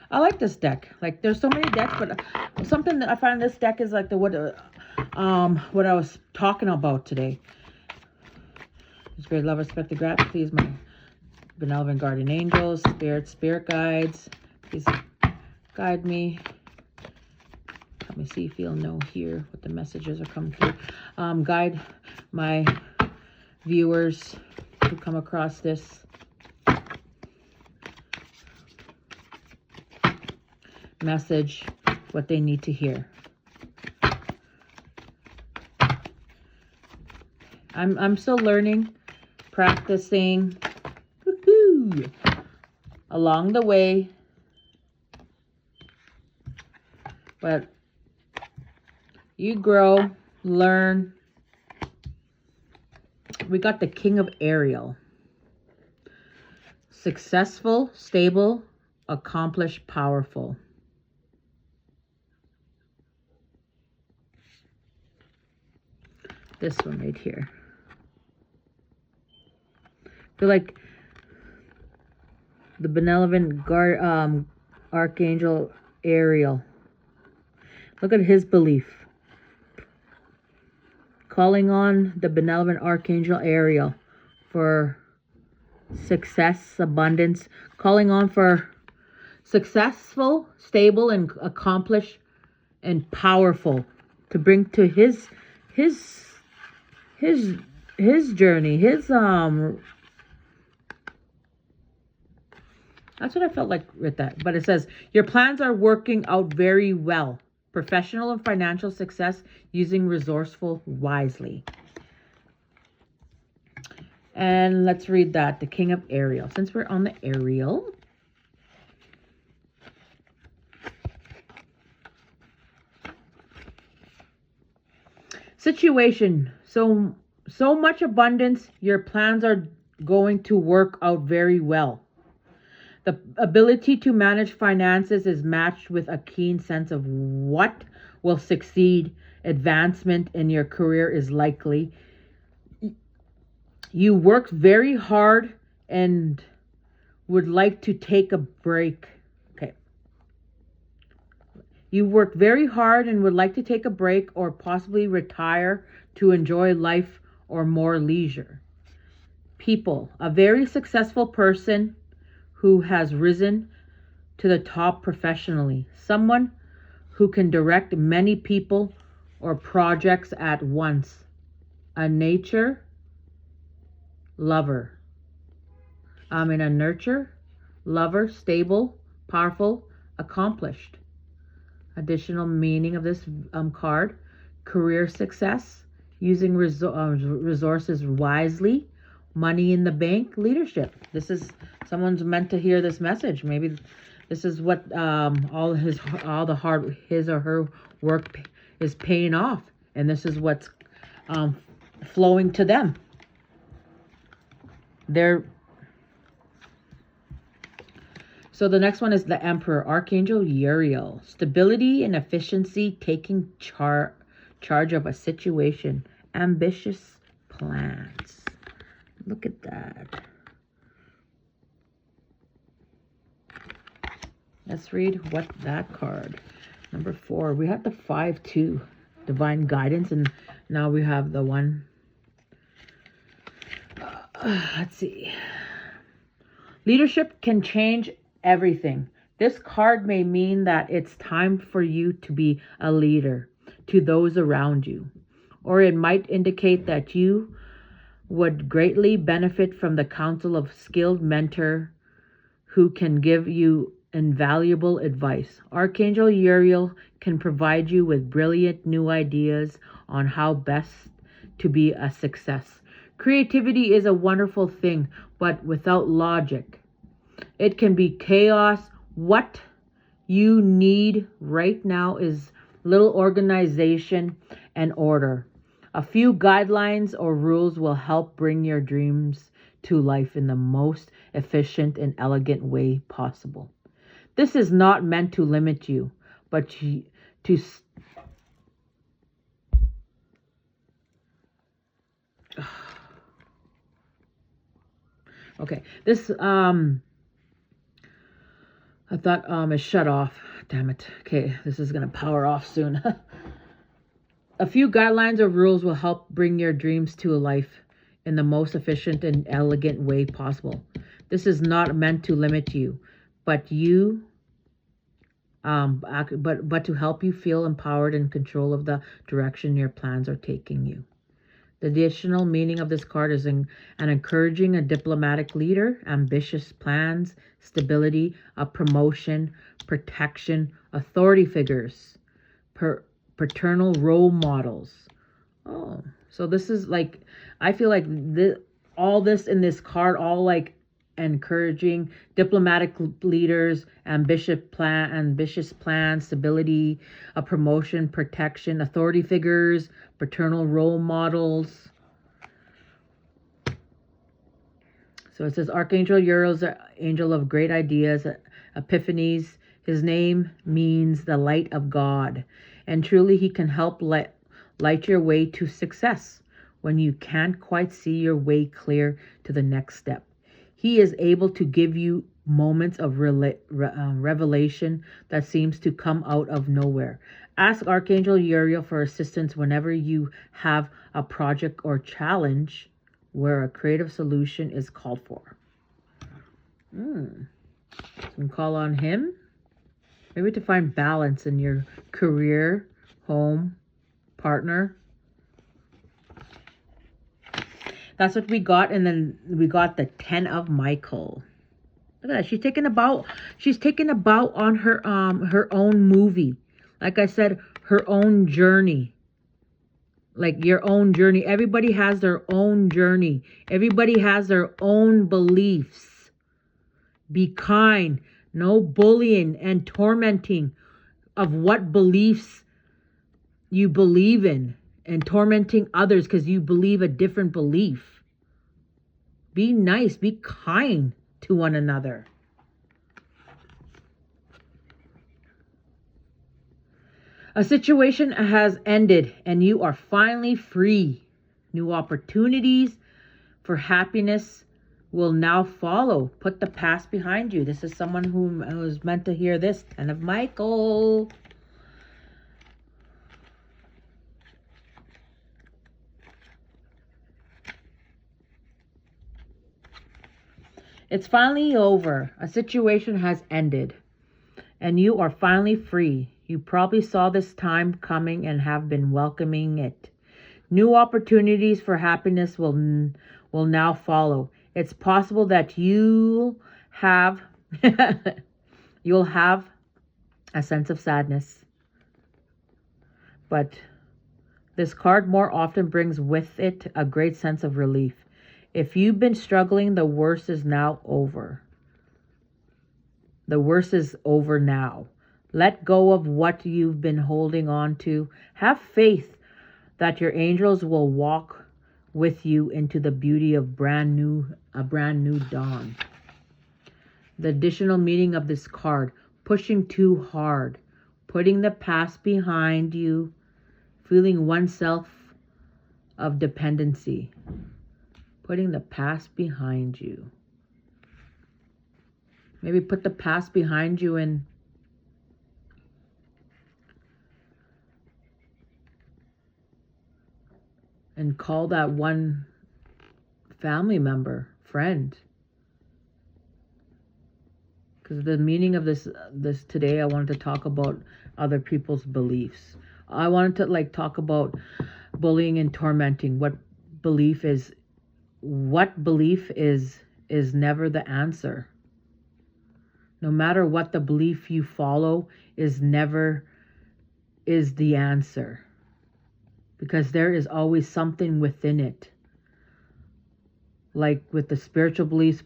I like this deck. Like, there's so many decks, but something that I find this deck is like what I was talking about today. It's great love, respect, and gratitude. Please, my benevolent guardian angels, spirit guides, please guide me. Let me see, feel, know, hear what the messages are coming through. Guide my viewers who come across this. Message, what they need to hear. I'm still learning, practicing, woohoo, along the way, but you grow, learn. We got the King of Ariel. Successful, stable, accomplished, powerful. This one right here. I feel like the benevolent Archangel Ariel. Look at his belief. Calling on the benevolent Archangel Ariel for success, abundance. Calling on for successful, stable, and accomplished, and powerful to bring to his journey, that's what I felt like with that. But it says, your plans are working out very well. Professional and financial success using resourceful wisely. And let's read that. The King of Ariel. Since we're on the Ariel. Situation. So much abundance. Your plans are going to work out very well. The ability to manage finances is matched with a keen sense of what will succeed. Advancement in your career is likely. You worked very hard and would like to take a break. Okay. You worked very hard and would like to take a break or possibly retire to enjoy life or more leisure. People. A very successful person who has risen to the top professionally. Someone who can direct many people or projects at once. A nature lover. A nurture lover, stable, powerful, accomplished. Additional meaning of this card: career success, using resources wisely, money in the bank, leadership. This is someone's meant to hear this message. Maybe this is what all the hard his or her work is paying off, and this is what's flowing to them. So the next one is the Emperor, Archangel Uriel. Stability and efficiency, taking charge of a situation. Ambitious plans. Look at that. Let's read what that card. Number 4. We have the 5-2. Divine guidance. And now we have the one. Let's see. Leadership can change everything. This card may mean that it's time for you to be a leader to those around you. Or it might indicate that you would greatly benefit from the counsel of a skilled mentor who can give you invaluable advice. Archangel Uriel can provide you with brilliant new ideas on how best to be a success. Creativity is a wonderful thing, but without logic, it can be chaos. What you need right now is little organization and order. A few guidelines or rules will help bring your dreams to life in the most efficient and elegant way possible. This is not meant to limit you, but to okay. This I thought is shut off. Damn it. Okay, this is gonna power off soon. A few guidelines or rules will help bring your dreams to life in the most efficient and elegant way possible. This is not meant to limit you, but but to help you feel empowered and control of the direction your plans are taking you. The additional meaning of this card is an encouraging a diplomatic leader, ambitious plans, stability, a promotion, protection, authority figures, paternal role models. Oh, so this is like, I feel like all this in this card, all like encouraging diplomatic leaders, ambitious plans, stability, a promotion, protection, authority figures, paternal role models. So it says Archangel Uriel's angel of great ideas, epiphanies. His name means the light of God, and truly he can help light your way to success when you can't quite see your way clear to the next step. He is able to give you moments of revelation that seems to come out of nowhere. Ask Archangel Uriel for assistance whenever you have a project or challenge where a creative solution is called for. You can call on him. Maybe to find balance in your career, home, partner. That's what we got. And then we got the 10 of Michael. Look at that. She's taking a bow on her own movie. Like I said, her own journey. Like your own journey. Everybody has their own journey. Everybody has their own beliefs. Be kind. No bullying and tormenting of what beliefs you believe in. And tormenting others because you believe a different belief. Be nice. Be kind to one another. A situation has ended and you are finally free. New opportunities for happiness will now follow. Put the past behind you. This is someone who was meant to hear this. Ten of Michael. It's finally over. A situation has ended and you are finally free. You probably saw this time coming and have been welcoming it. New opportunities for happiness will now follow. It's possible that you'll have you'll have a sense of sadness. But this card more often brings with it a great sense of relief. If you've been struggling, the worst is now over. The worst is over now. Let go of what you've been holding on to. Have faith that your angels will walk with you into the beauty of a brand new dawn. The additional meaning of this card: pushing too hard, putting the past behind you, feeling oneself of dependency. Putting the past behind you. Maybe put the past behind you and call that one family member, friend. Because the meaning of this today, I wanted to talk about other people's beliefs. I wanted to talk about bullying and tormenting. What belief is never the answer. No matter what the belief you follow is never is the answer. Because there is always something within it. Like with the spiritual beliefs,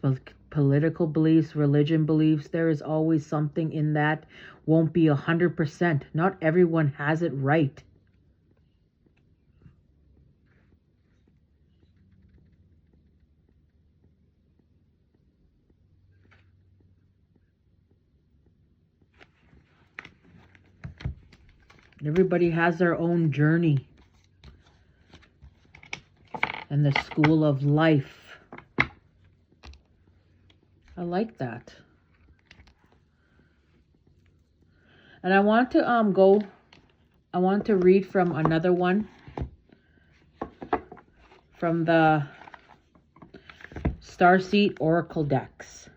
political beliefs, religion beliefs, there is always something in that. Won't be 100%. Not everyone has it right. Everybody has their own journey and the school of life. I like that. And I want to read from another one from the Starseed Oracle decks.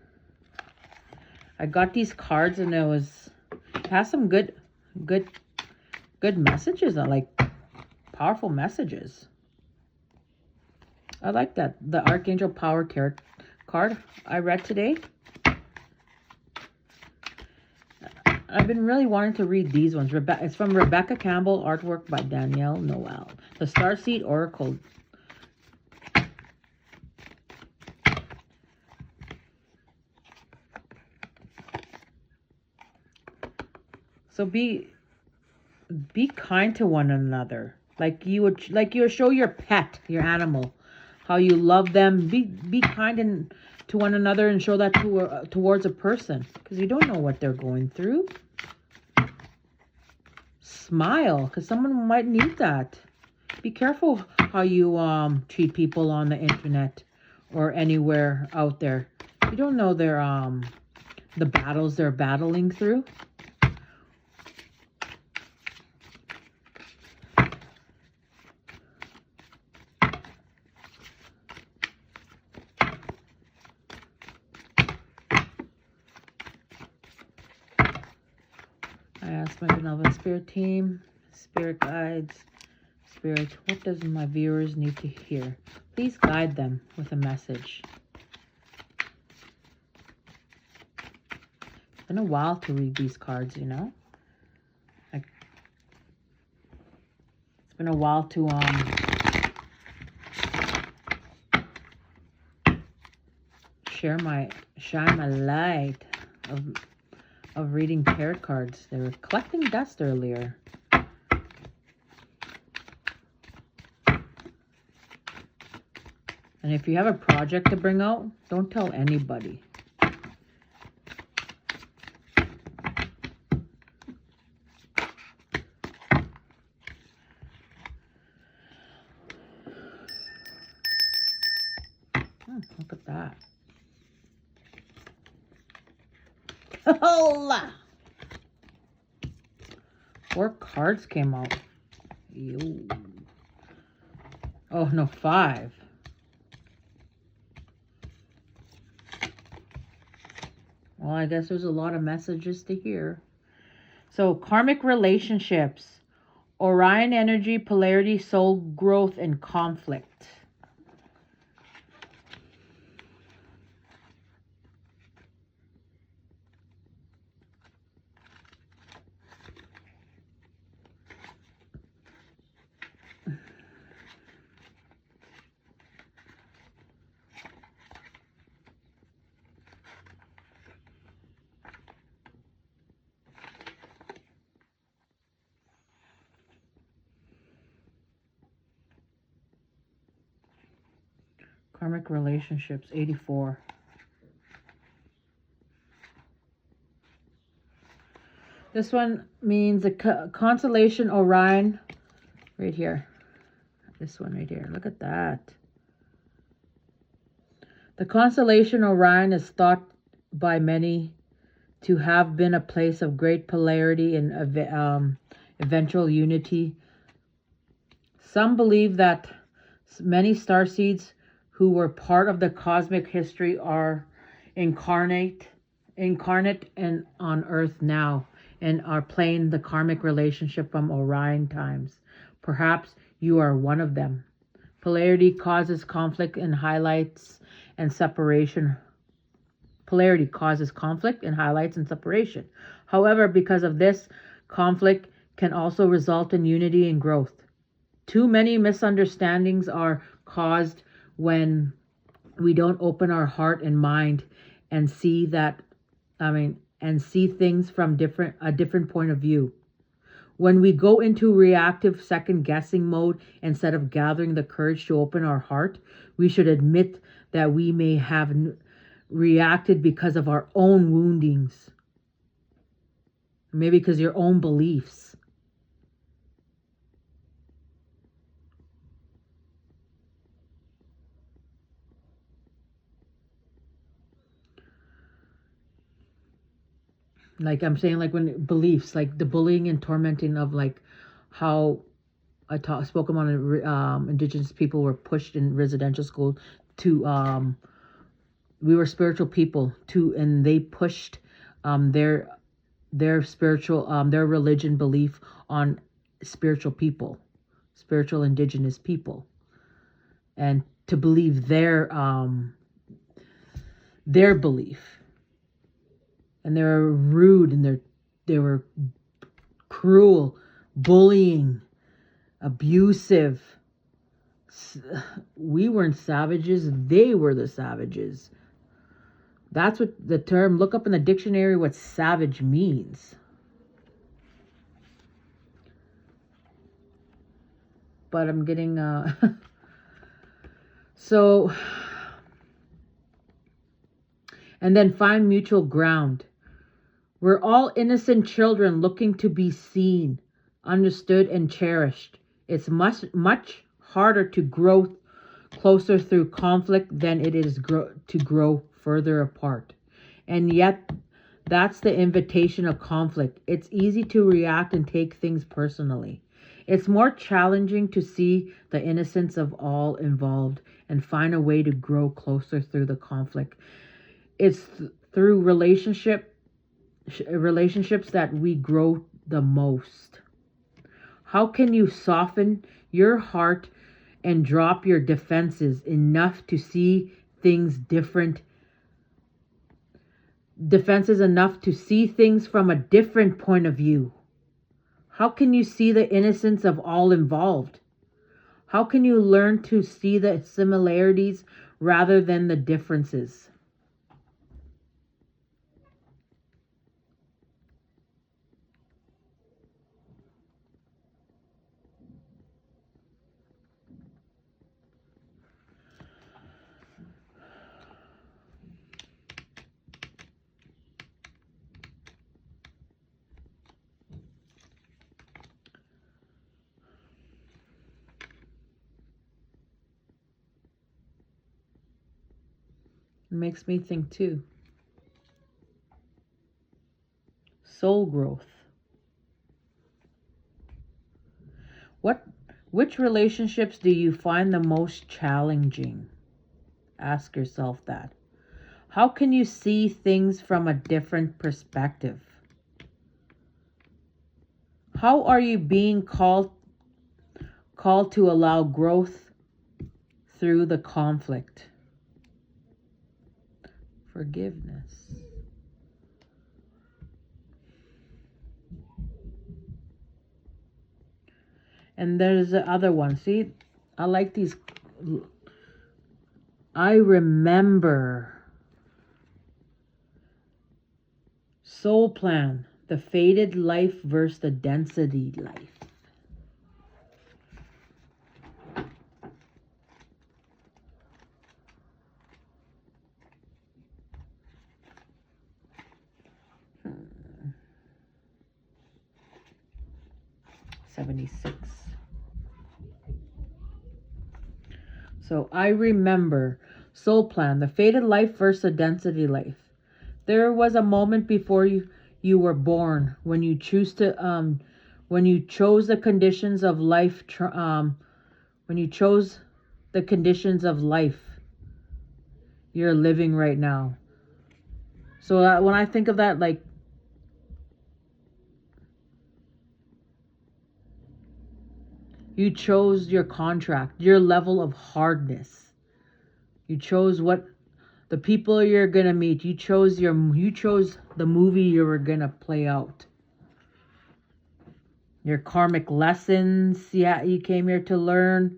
I got these cards and it has some good messages, like powerful messages. I like that. The Archangel Power card I read today. I've been really wanting to read these ones. It's from Rebecca Campbell, artwork by Danielle Noel. The Starseed Oracle. So be kind to one another, like you would show your pet, your animal, how you love them. Be kind to one another and show that towards a person, because you don't know what they're going through. Smile, because someone might need that. Be careful how you treat people on the internet or anywhere out there. You don't know the battles they're battling through. I asked my benevolent spirit team, spirit guides, spirit, what does my viewers need to hear? Please guide them with a message. It's been a while to read these cards, you know? It's been a while to shine my light of reading tarot cards. They were collecting dust earlier. And if you have a project to bring out, don't tell anybody. Look at that. Hola! 4 cards came out. Ew. Oh, no, 5. Well, I guess there's a lot of messages to hear. So, karmic relationships. Orion energy, polarity, soul growth, and conflict. Karmic relationships, 84. This one means the constellation Orion, right here. This one right here. Look at that. The constellation Orion is thought by many to have been a place of great polarity and eventual unity. Some believe that many starseeds who were part of the cosmic history are incarnate and on Earth now and are playing the karmic relationship from Orion times. Perhaps you are one of them. Polarity causes conflict and highlights and separation. Polarity causes conflict and highlights and separation. However, because of this, conflict can also result in unity and growth. Too many misunderstandings are caused when we don't open our heart and mind and see things from a different point of view. When we go into reactive second guessing mode instead of gathering the courage to open our heart, we should admit that we may have reacted because of our own woundings. Maybe because your own beliefs. Like I'm saying, like when beliefs, like the bullying and tormenting of like how spoke about indigenous people were pushed in residential school to we were spiritual people too, and they pushed their spiritual their religion belief on spiritual people, spiritual indigenous people, and to believe their belief. And they were rude and they were cruel, bullying, abusive. We weren't savages, they were the savages. That's what the term, look up in the dictionary what savage means. But I'm getting so, and then find mutual ground. We're all innocent children looking to be seen, understood, and cherished. It's much harder to grow closer through conflict than it is to grow further apart. And yet, that's the invitation of conflict. It's easy to react and take things personally. It's more challenging to see the innocence of all involved and find a way to grow closer through the conflict. It's through relationships that we grow the most. How can you soften your heart and drop your defenses enough to see things different? Defenses enough to see things from a different point of view. How can you see the innocence of all involved? How can you learn to see the similarities rather than the differences? It makes me think too. Soul growth. Which relationships do you find the most challenging? Ask yourself that. How can you see things from a different perspective? How are you being called to allow growth through the conflict? Forgiveness. And there's the other one. See, I like these. I remember. Soul plan. The faded life versus the density life. Hmm. 76. So I remember soul plan, the faded life versus the density life. There was a moment before you were born when you chose the conditions of life. When you chose the conditions of life you're living right now. So when I think of that, like, you chose your contract, your level of hardness. You chose what the people you're gonna meet. You chose the movie you were gonna play out. Your karmic lessons, yeah, you came here to learn.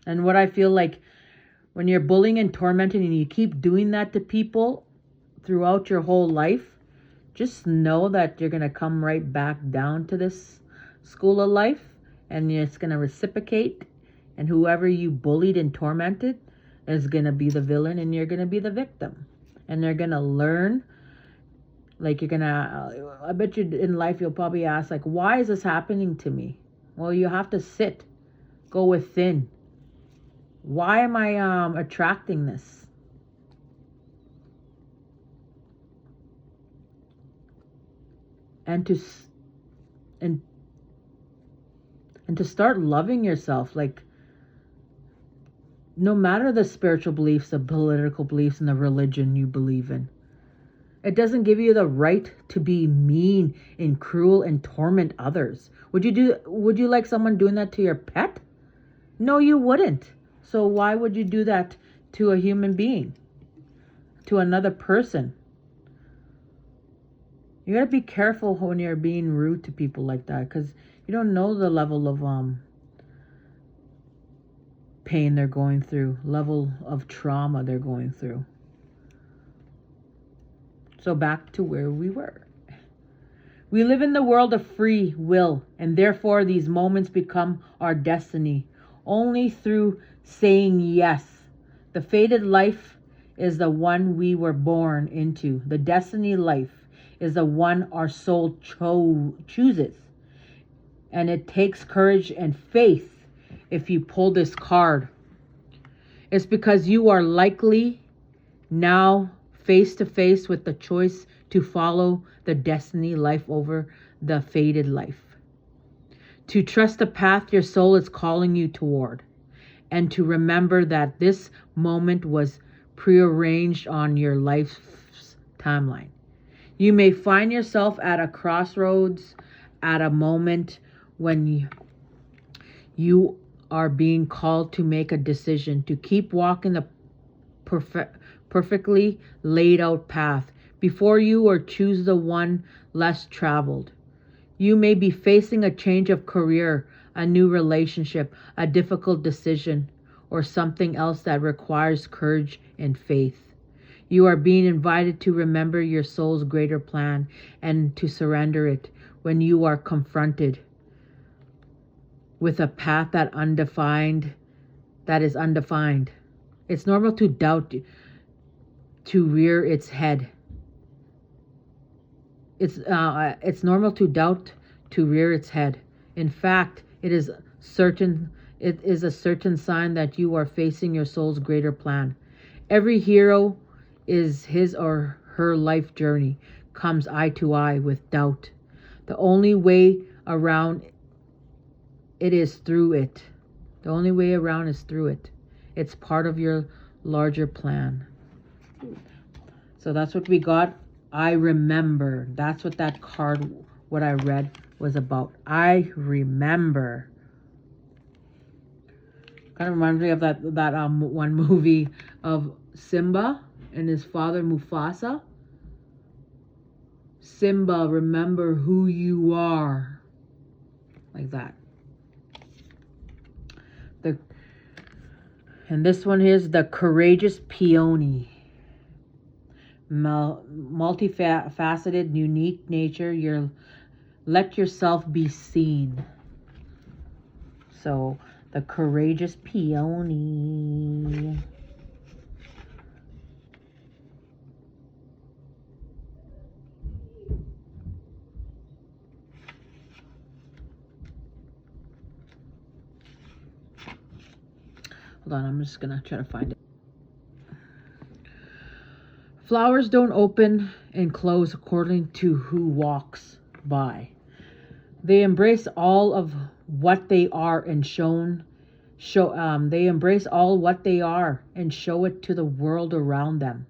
And what I feel like, when you're bullying and tormenting and you keep doing that to people throughout your whole life, just know that you're going to come right back down to this school of life, and it's going to reciprocate, and whoever you bullied and tormented is going to be the villain and you're going to be the victim. And they're going to learn, like, I bet you in life you'll probably ask, like, why is this happening to me? Well, you have to go within. Why am I attracting this? And to start loving yourself, like, no matter the spiritual beliefs, the political beliefs, and the religion you believe in, it doesn't give you the right to be mean and cruel and torment others. Would you like someone doing that to your pet? No, you wouldn't. So why would you do that to a human being, to another person? You gotta be careful when you're being rude to people like that, because you don't know the level of pain they're going through, level of trauma they're going through. So back to where we were. We live in the world of free will, and therefore these moments become our destiny only through saying yes. The fated life is the one we were born into. The destiny life is the one our soul chooses. And it takes courage and faith if you pull this card. It's because you are likely now face to face with the choice to follow the destiny life over the fated life. To trust the path your soul is calling you toward. And to remember that this moment was prearranged on your life's timeline. You may find yourself at a crossroads, at a moment when you are being called to make a decision, to keep walking the perfectly laid out path before you, or choose the one less traveled. You may be facing a change of career, a new relationship, a difficult decision, or something else that requires courage and faith. You are being invited to remember your soul's greater plan and to surrender it when you are confronted with a path that is undefined. It's normal to doubt, to rear its head. It's normal to doubt, to rear its head. In fact, it is It is a certain sign that you are facing your soul's greater plan. Every hero is his or her life journey comes eye to eye with doubt. The only way around it is through it. The only way around is through it. It's part of your larger plan. So that's what we got. I remember. That's what that card, what I read, was about. I remember. Kind of reminds me of that one movie of Simba and his father Mufasa. Simba, remember who you are. Like that. And this one is the courageous peony. Multifaceted, unique nature. Let yourself be seen. So, the courageous peony. Hold on, I'm just gonna try to find it. Flowers don't open and close according to who walks by. They embrace all of what they are and they embrace all what they are and show it to the world around them.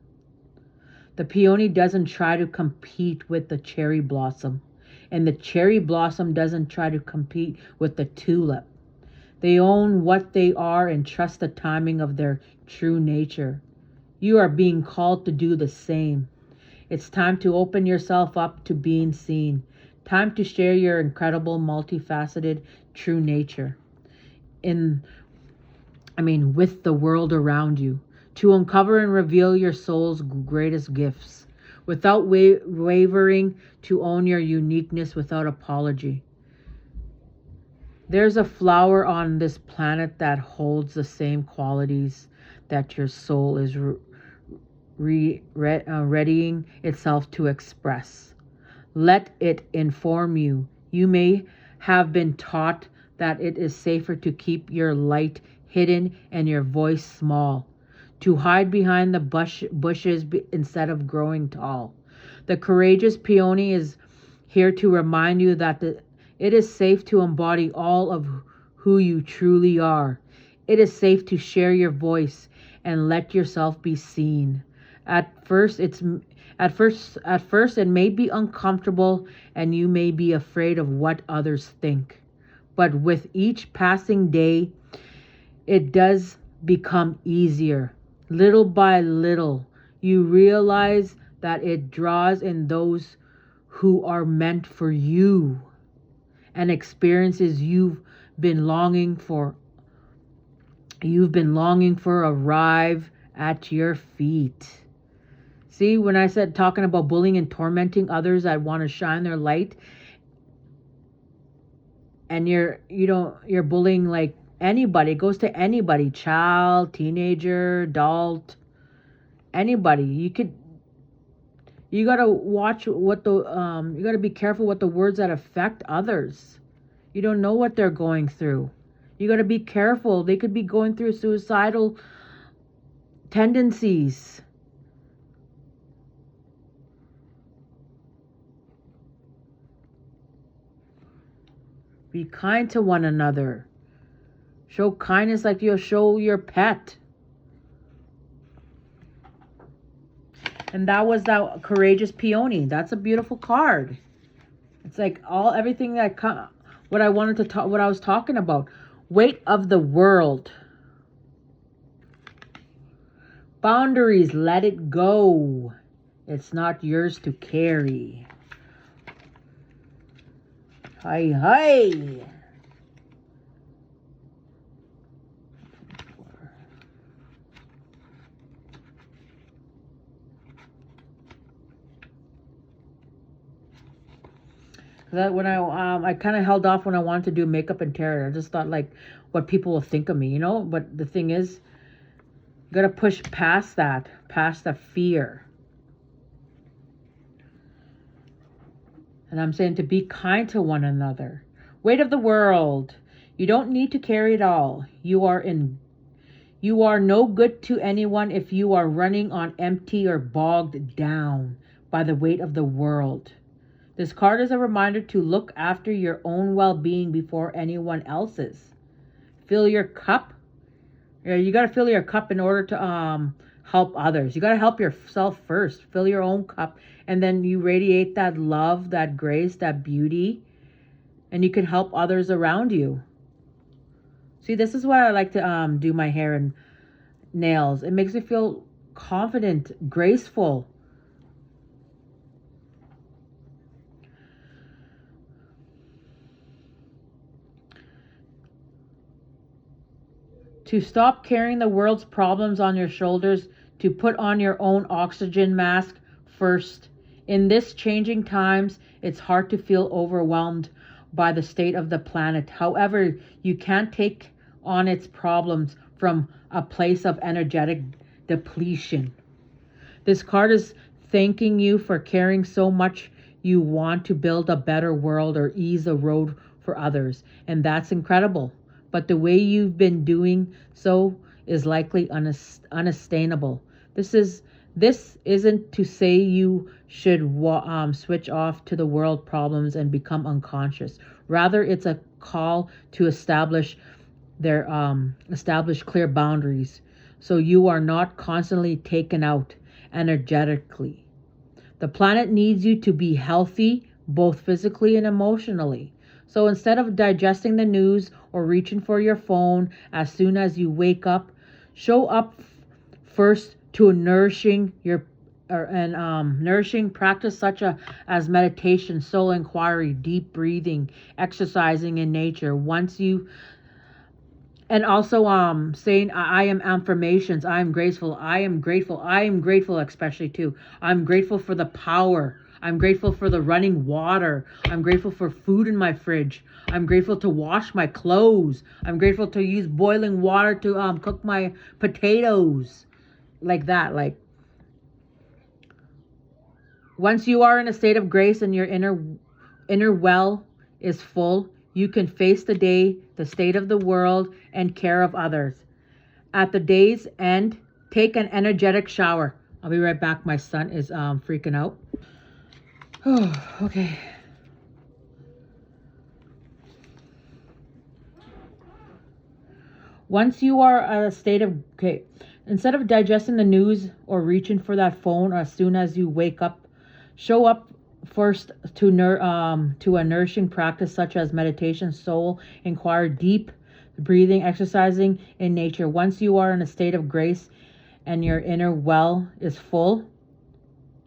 The peony doesn't try to compete with the cherry blossom, and the cherry blossom doesn't try to compete with the tulip. They own what they are and trust the timing of their true nature. You are being called to do the same. It's time to open yourself up to being seen. Time to share your incredible, multifaceted, true nature. With the world around you. To uncover and reveal your soul's greatest gifts. Without wavering, to own your uniqueness without apology. There's a flower on this planet that holds the same qualities that your soul is readying itself to express. Let it inform you. You may have been taught that it is safer to keep your light hidden and your voice small, to hide behind the bushes instead of growing tall. The courageous peony is here to remind you that it is safe to embody all of who you truly are. It is safe to share your voice and let yourself be seen. At first it may be uncomfortable and you may be afraid of what others think. But with each passing day, it does become easier. Little by little, you realize that it draws in those who are meant for you and experiences you've been longing for arrive at your feet. See, when I said talking about bullying and tormenting others that want to shine their light, and you're bullying like anybody, it goes to anybody, child, teenager, adult, anybody. You gotta watch what you gotta be careful with the words that affect others. You don't know what they're going through. You gotta be careful. They could be going through suicidal tendencies. Be kind to one another. Show kindness like you'll show your pet. And that was that courageous peony. That's a beautiful card. It's like everything that what I wanted to talk, what I was talking about. Weight of the world. Boundaries, let it go. It's not yours to carry. Hi, hi. That when I kind of held off when I wanted to do makeup and tarot. I just thought like what people will think of me, But the thing is, you gotta push past that, past the fear. And I'm saying to be kind to one another. Weight of the world. You don't need to carry it all. You are no good to anyone if you are running on empty or bogged down by the weight of the world. This card is a reminder to look after your own well-being before anyone else's. Fill your cup. Yeah, you got to fill your cup in order to help others. You got to help yourself first. Fill your own cup, and then you radiate that love, that grace, that beauty, and you can help others around you. See, this is why I like to do my hair and nails. It makes me feel confident, graceful. To stop carrying the world's problems on your shoulders, to put on your own oxygen mask first. In this changing times, it's hard to feel overwhelmed by the state of the planet. However, you can't take on its problems from a place of energetic depletion. This card is thanking you for caring so much. You want to build a better world or ease the road for others, and that's incredible. But the way you've been doing so is likely unsustainable. This isn't to say you should switch off to the world problems and become unconscious. Rather, it's a call to establish clear boundaries, so you are not constantly taken out energetically. The planet needs you to be healthy, both physically and emotionally. So instead of digesting the news or reaching for your phone as soon as you wake up, show up first to a nourishing practice such as meditation, soul inquiry, deep breathing, exercising in nature. And also saying I am affirmations. I am graceful. I am grateful. I am grateful, especially too. I'm grateful for the power. I'm grateful for the running water. I'm grateful for food in my fridge. I'm grateful to wash my clothes. I'm grateful to use boiling water to cook my potatoes. Like that. Like, once you are in a state of grace and your inner well is full, you can face the day, the state of the world, and care of others. At the day's end, take an energetic shower. I'll be right back. My son is freaking out. Oh, okay. Once you are at a state of, instead of digesting the news or reaching for that phone as soon as you wake up, show up first to a nourishing practice such as meditation, soul inquiry, deep breathing, exercising in nature. Once you are in a state of grace and your inner well is full,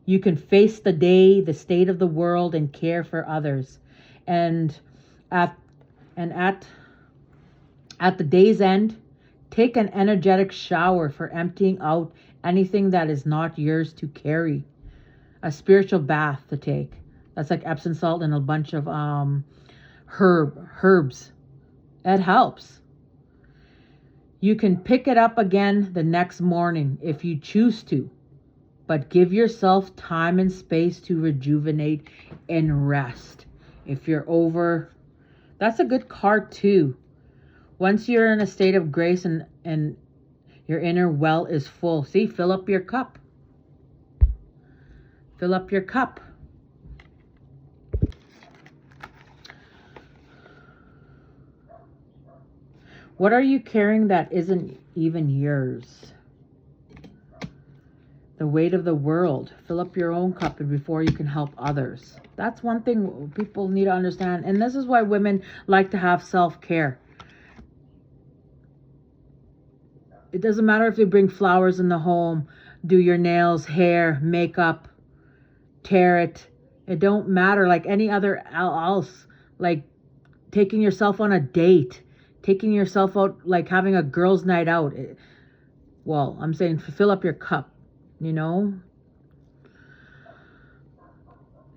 you can face the day, the state of the world, and care for others. And at the day's end, take an energetic shower for emptying out anything that is not yours to carry. A spiritual bath to take. That's like Epsom salt and a bunch of herbs. It helps. You can pick it up again the next morning if you choose to, but give yourself time and space to rejuvenate and rest. If you're over, that's a good card too. Once you're in a state of grace and your inner well is full, see, fill up your cup. Fill up your cup. What are you carrying that isn't even yours? The weight of the world. Fill up your own cup before you can help others. That's one thing people need to understand. And this is why women like to have self-care. It doesn't matter if you bring flowers in the home, do your nails, hair, makeup, tear it. It don't matter. Like any other else, like taking yourself on a date, taking yourself out, like having a girls' night out. Well, I'm saying fill up your cup, you know.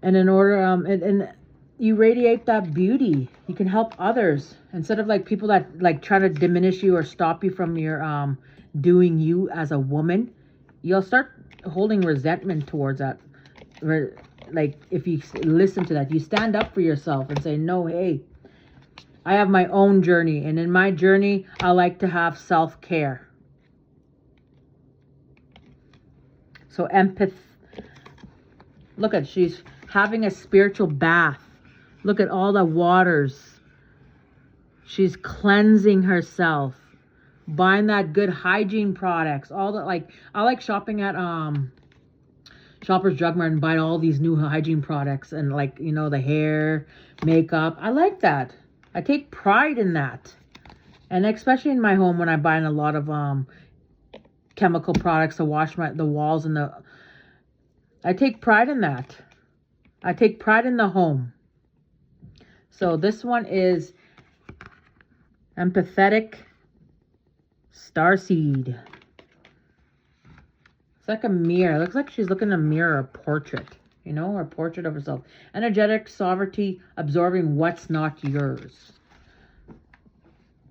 And in order, and you radiate that beauty. You can help others instead of like people that like try to diminish you or stop you from your doing you as a woman. You'll start holding resentment towards that. Like if you listen to that, you stand up for yourself and say, no, hey, I have my own journey, and in my journey, I like to have self-care. So look at, she's having a spiritual bath. Look at all the waters. She's cleansing herself, buying that good hygiene products. All that, like, I like shopping at Shoppers Drug Mart and buying all these new hygiene products and, like, you know, the hair, makeup. I like that. I take pride in that. And especially in my home when I'm buying a lot of chemical products to wash the walls and I take pride in that. I take pride in the home. So this one is Empathetic Starseed. It's like a mirror. It looks like she's looking in a mirror, a portrait. You know, or a portrait of herself. Energetic sovereignty, absorbing what's not yours.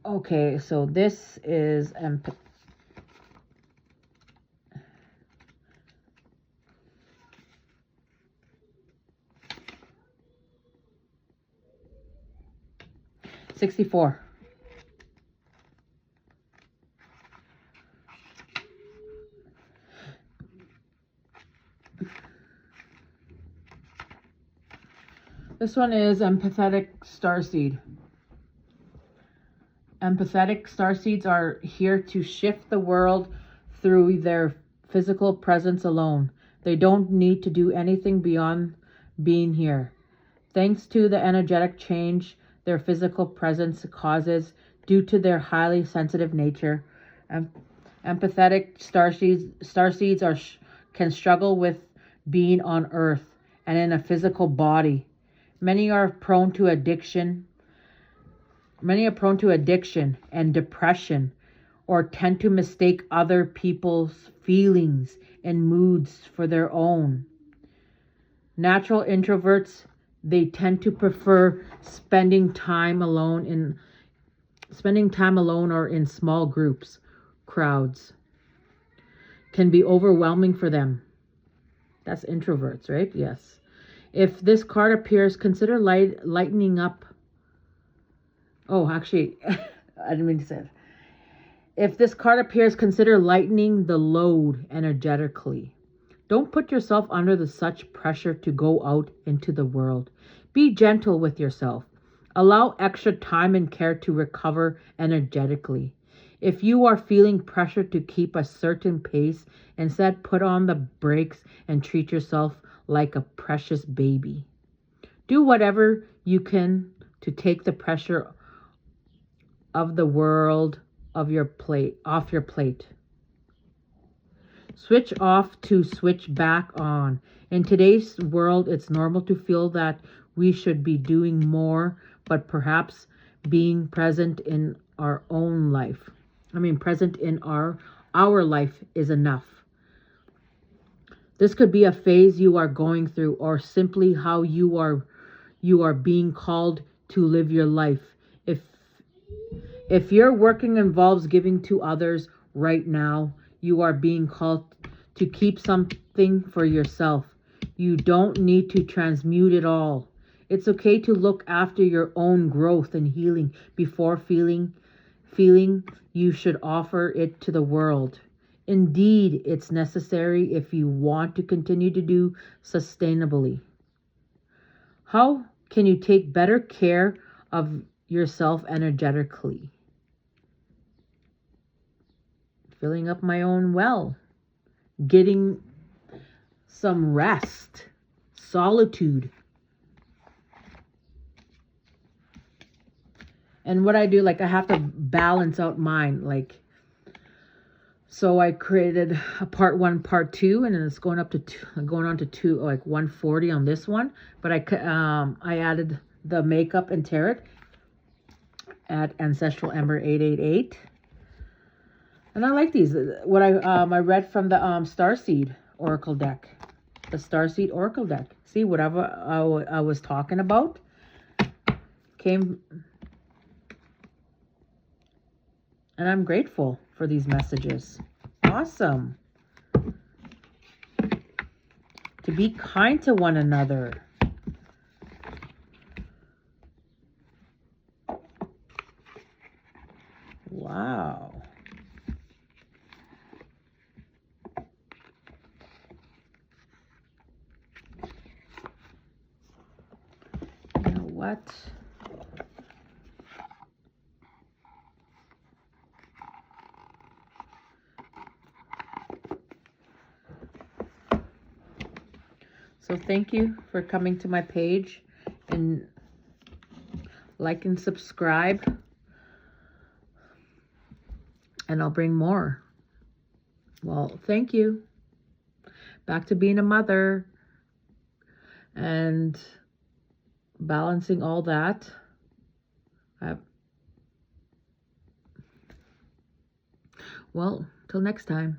Okay, so this is $64. This one is Empathetic Starseed. Empathetic starseeds are here to shift the world through their physical presence alone. They don't need to do anything beyond being here. Thanks to the energetic change their physical presence causes due to their highly sensitive nature, empathetic starseeds can struggle with being on Earth and in a physical body. Many are prone to addiction and depression, or tend to mistake other people's feelings and moods for their own. Natural introverts, they tend to prefer spending time alone or in small groups. Crowds can be overwhelming for them. That's introverts, right? Yes. If this card appears, consider lightening up. Oh, actually, I didn't mean to say it. If this card appears, consider lightening the load energetically. Don't put yourself under such pressure to go out into the world. Be gentle with yourself. Allow extra time and care to recover energetically. If you are feeling pressure to keep a certain pace, instead put on the brakes and treat yourself like a precious baby. Do whatever you can to take the pressure of the world off your plate. Switch off to switch back on. In today's world, it's normal to feel that we should be doing more, but perhaps being present in our own life. Present in our life is enough. This could be a phase you are going through, or simply how you are being called to live your life. If your working involves giving to others right now, you are being called to keep something for yourself. You don't need to transmute it all. It's okay to look after your own growth and healing before feeling you should offer it to the world. Indeed, it's necessary if you want to continue to do sustainably. How can you take better care of yourself energetically? Filling up my own well. Getting some rest. Solitude. And what I do, like, I have to balance out mine, so I created a part 1, part 2, and then it's going on to 140 on this one. But I added the makeup and tarot at Ancestral Ember 888, and I like these. What I read from the Starseed Oracle deck, the Starseed Oracle deck. See, whatever I was talking about came. And I'm grateful for these messages. Awesome. To be kind to one another. Wow. You know what? So thank you for coming to my page and like and subscribe. And I'll bring more. Well, thank you. Back to being a mother and balancing all that. Well, till next time.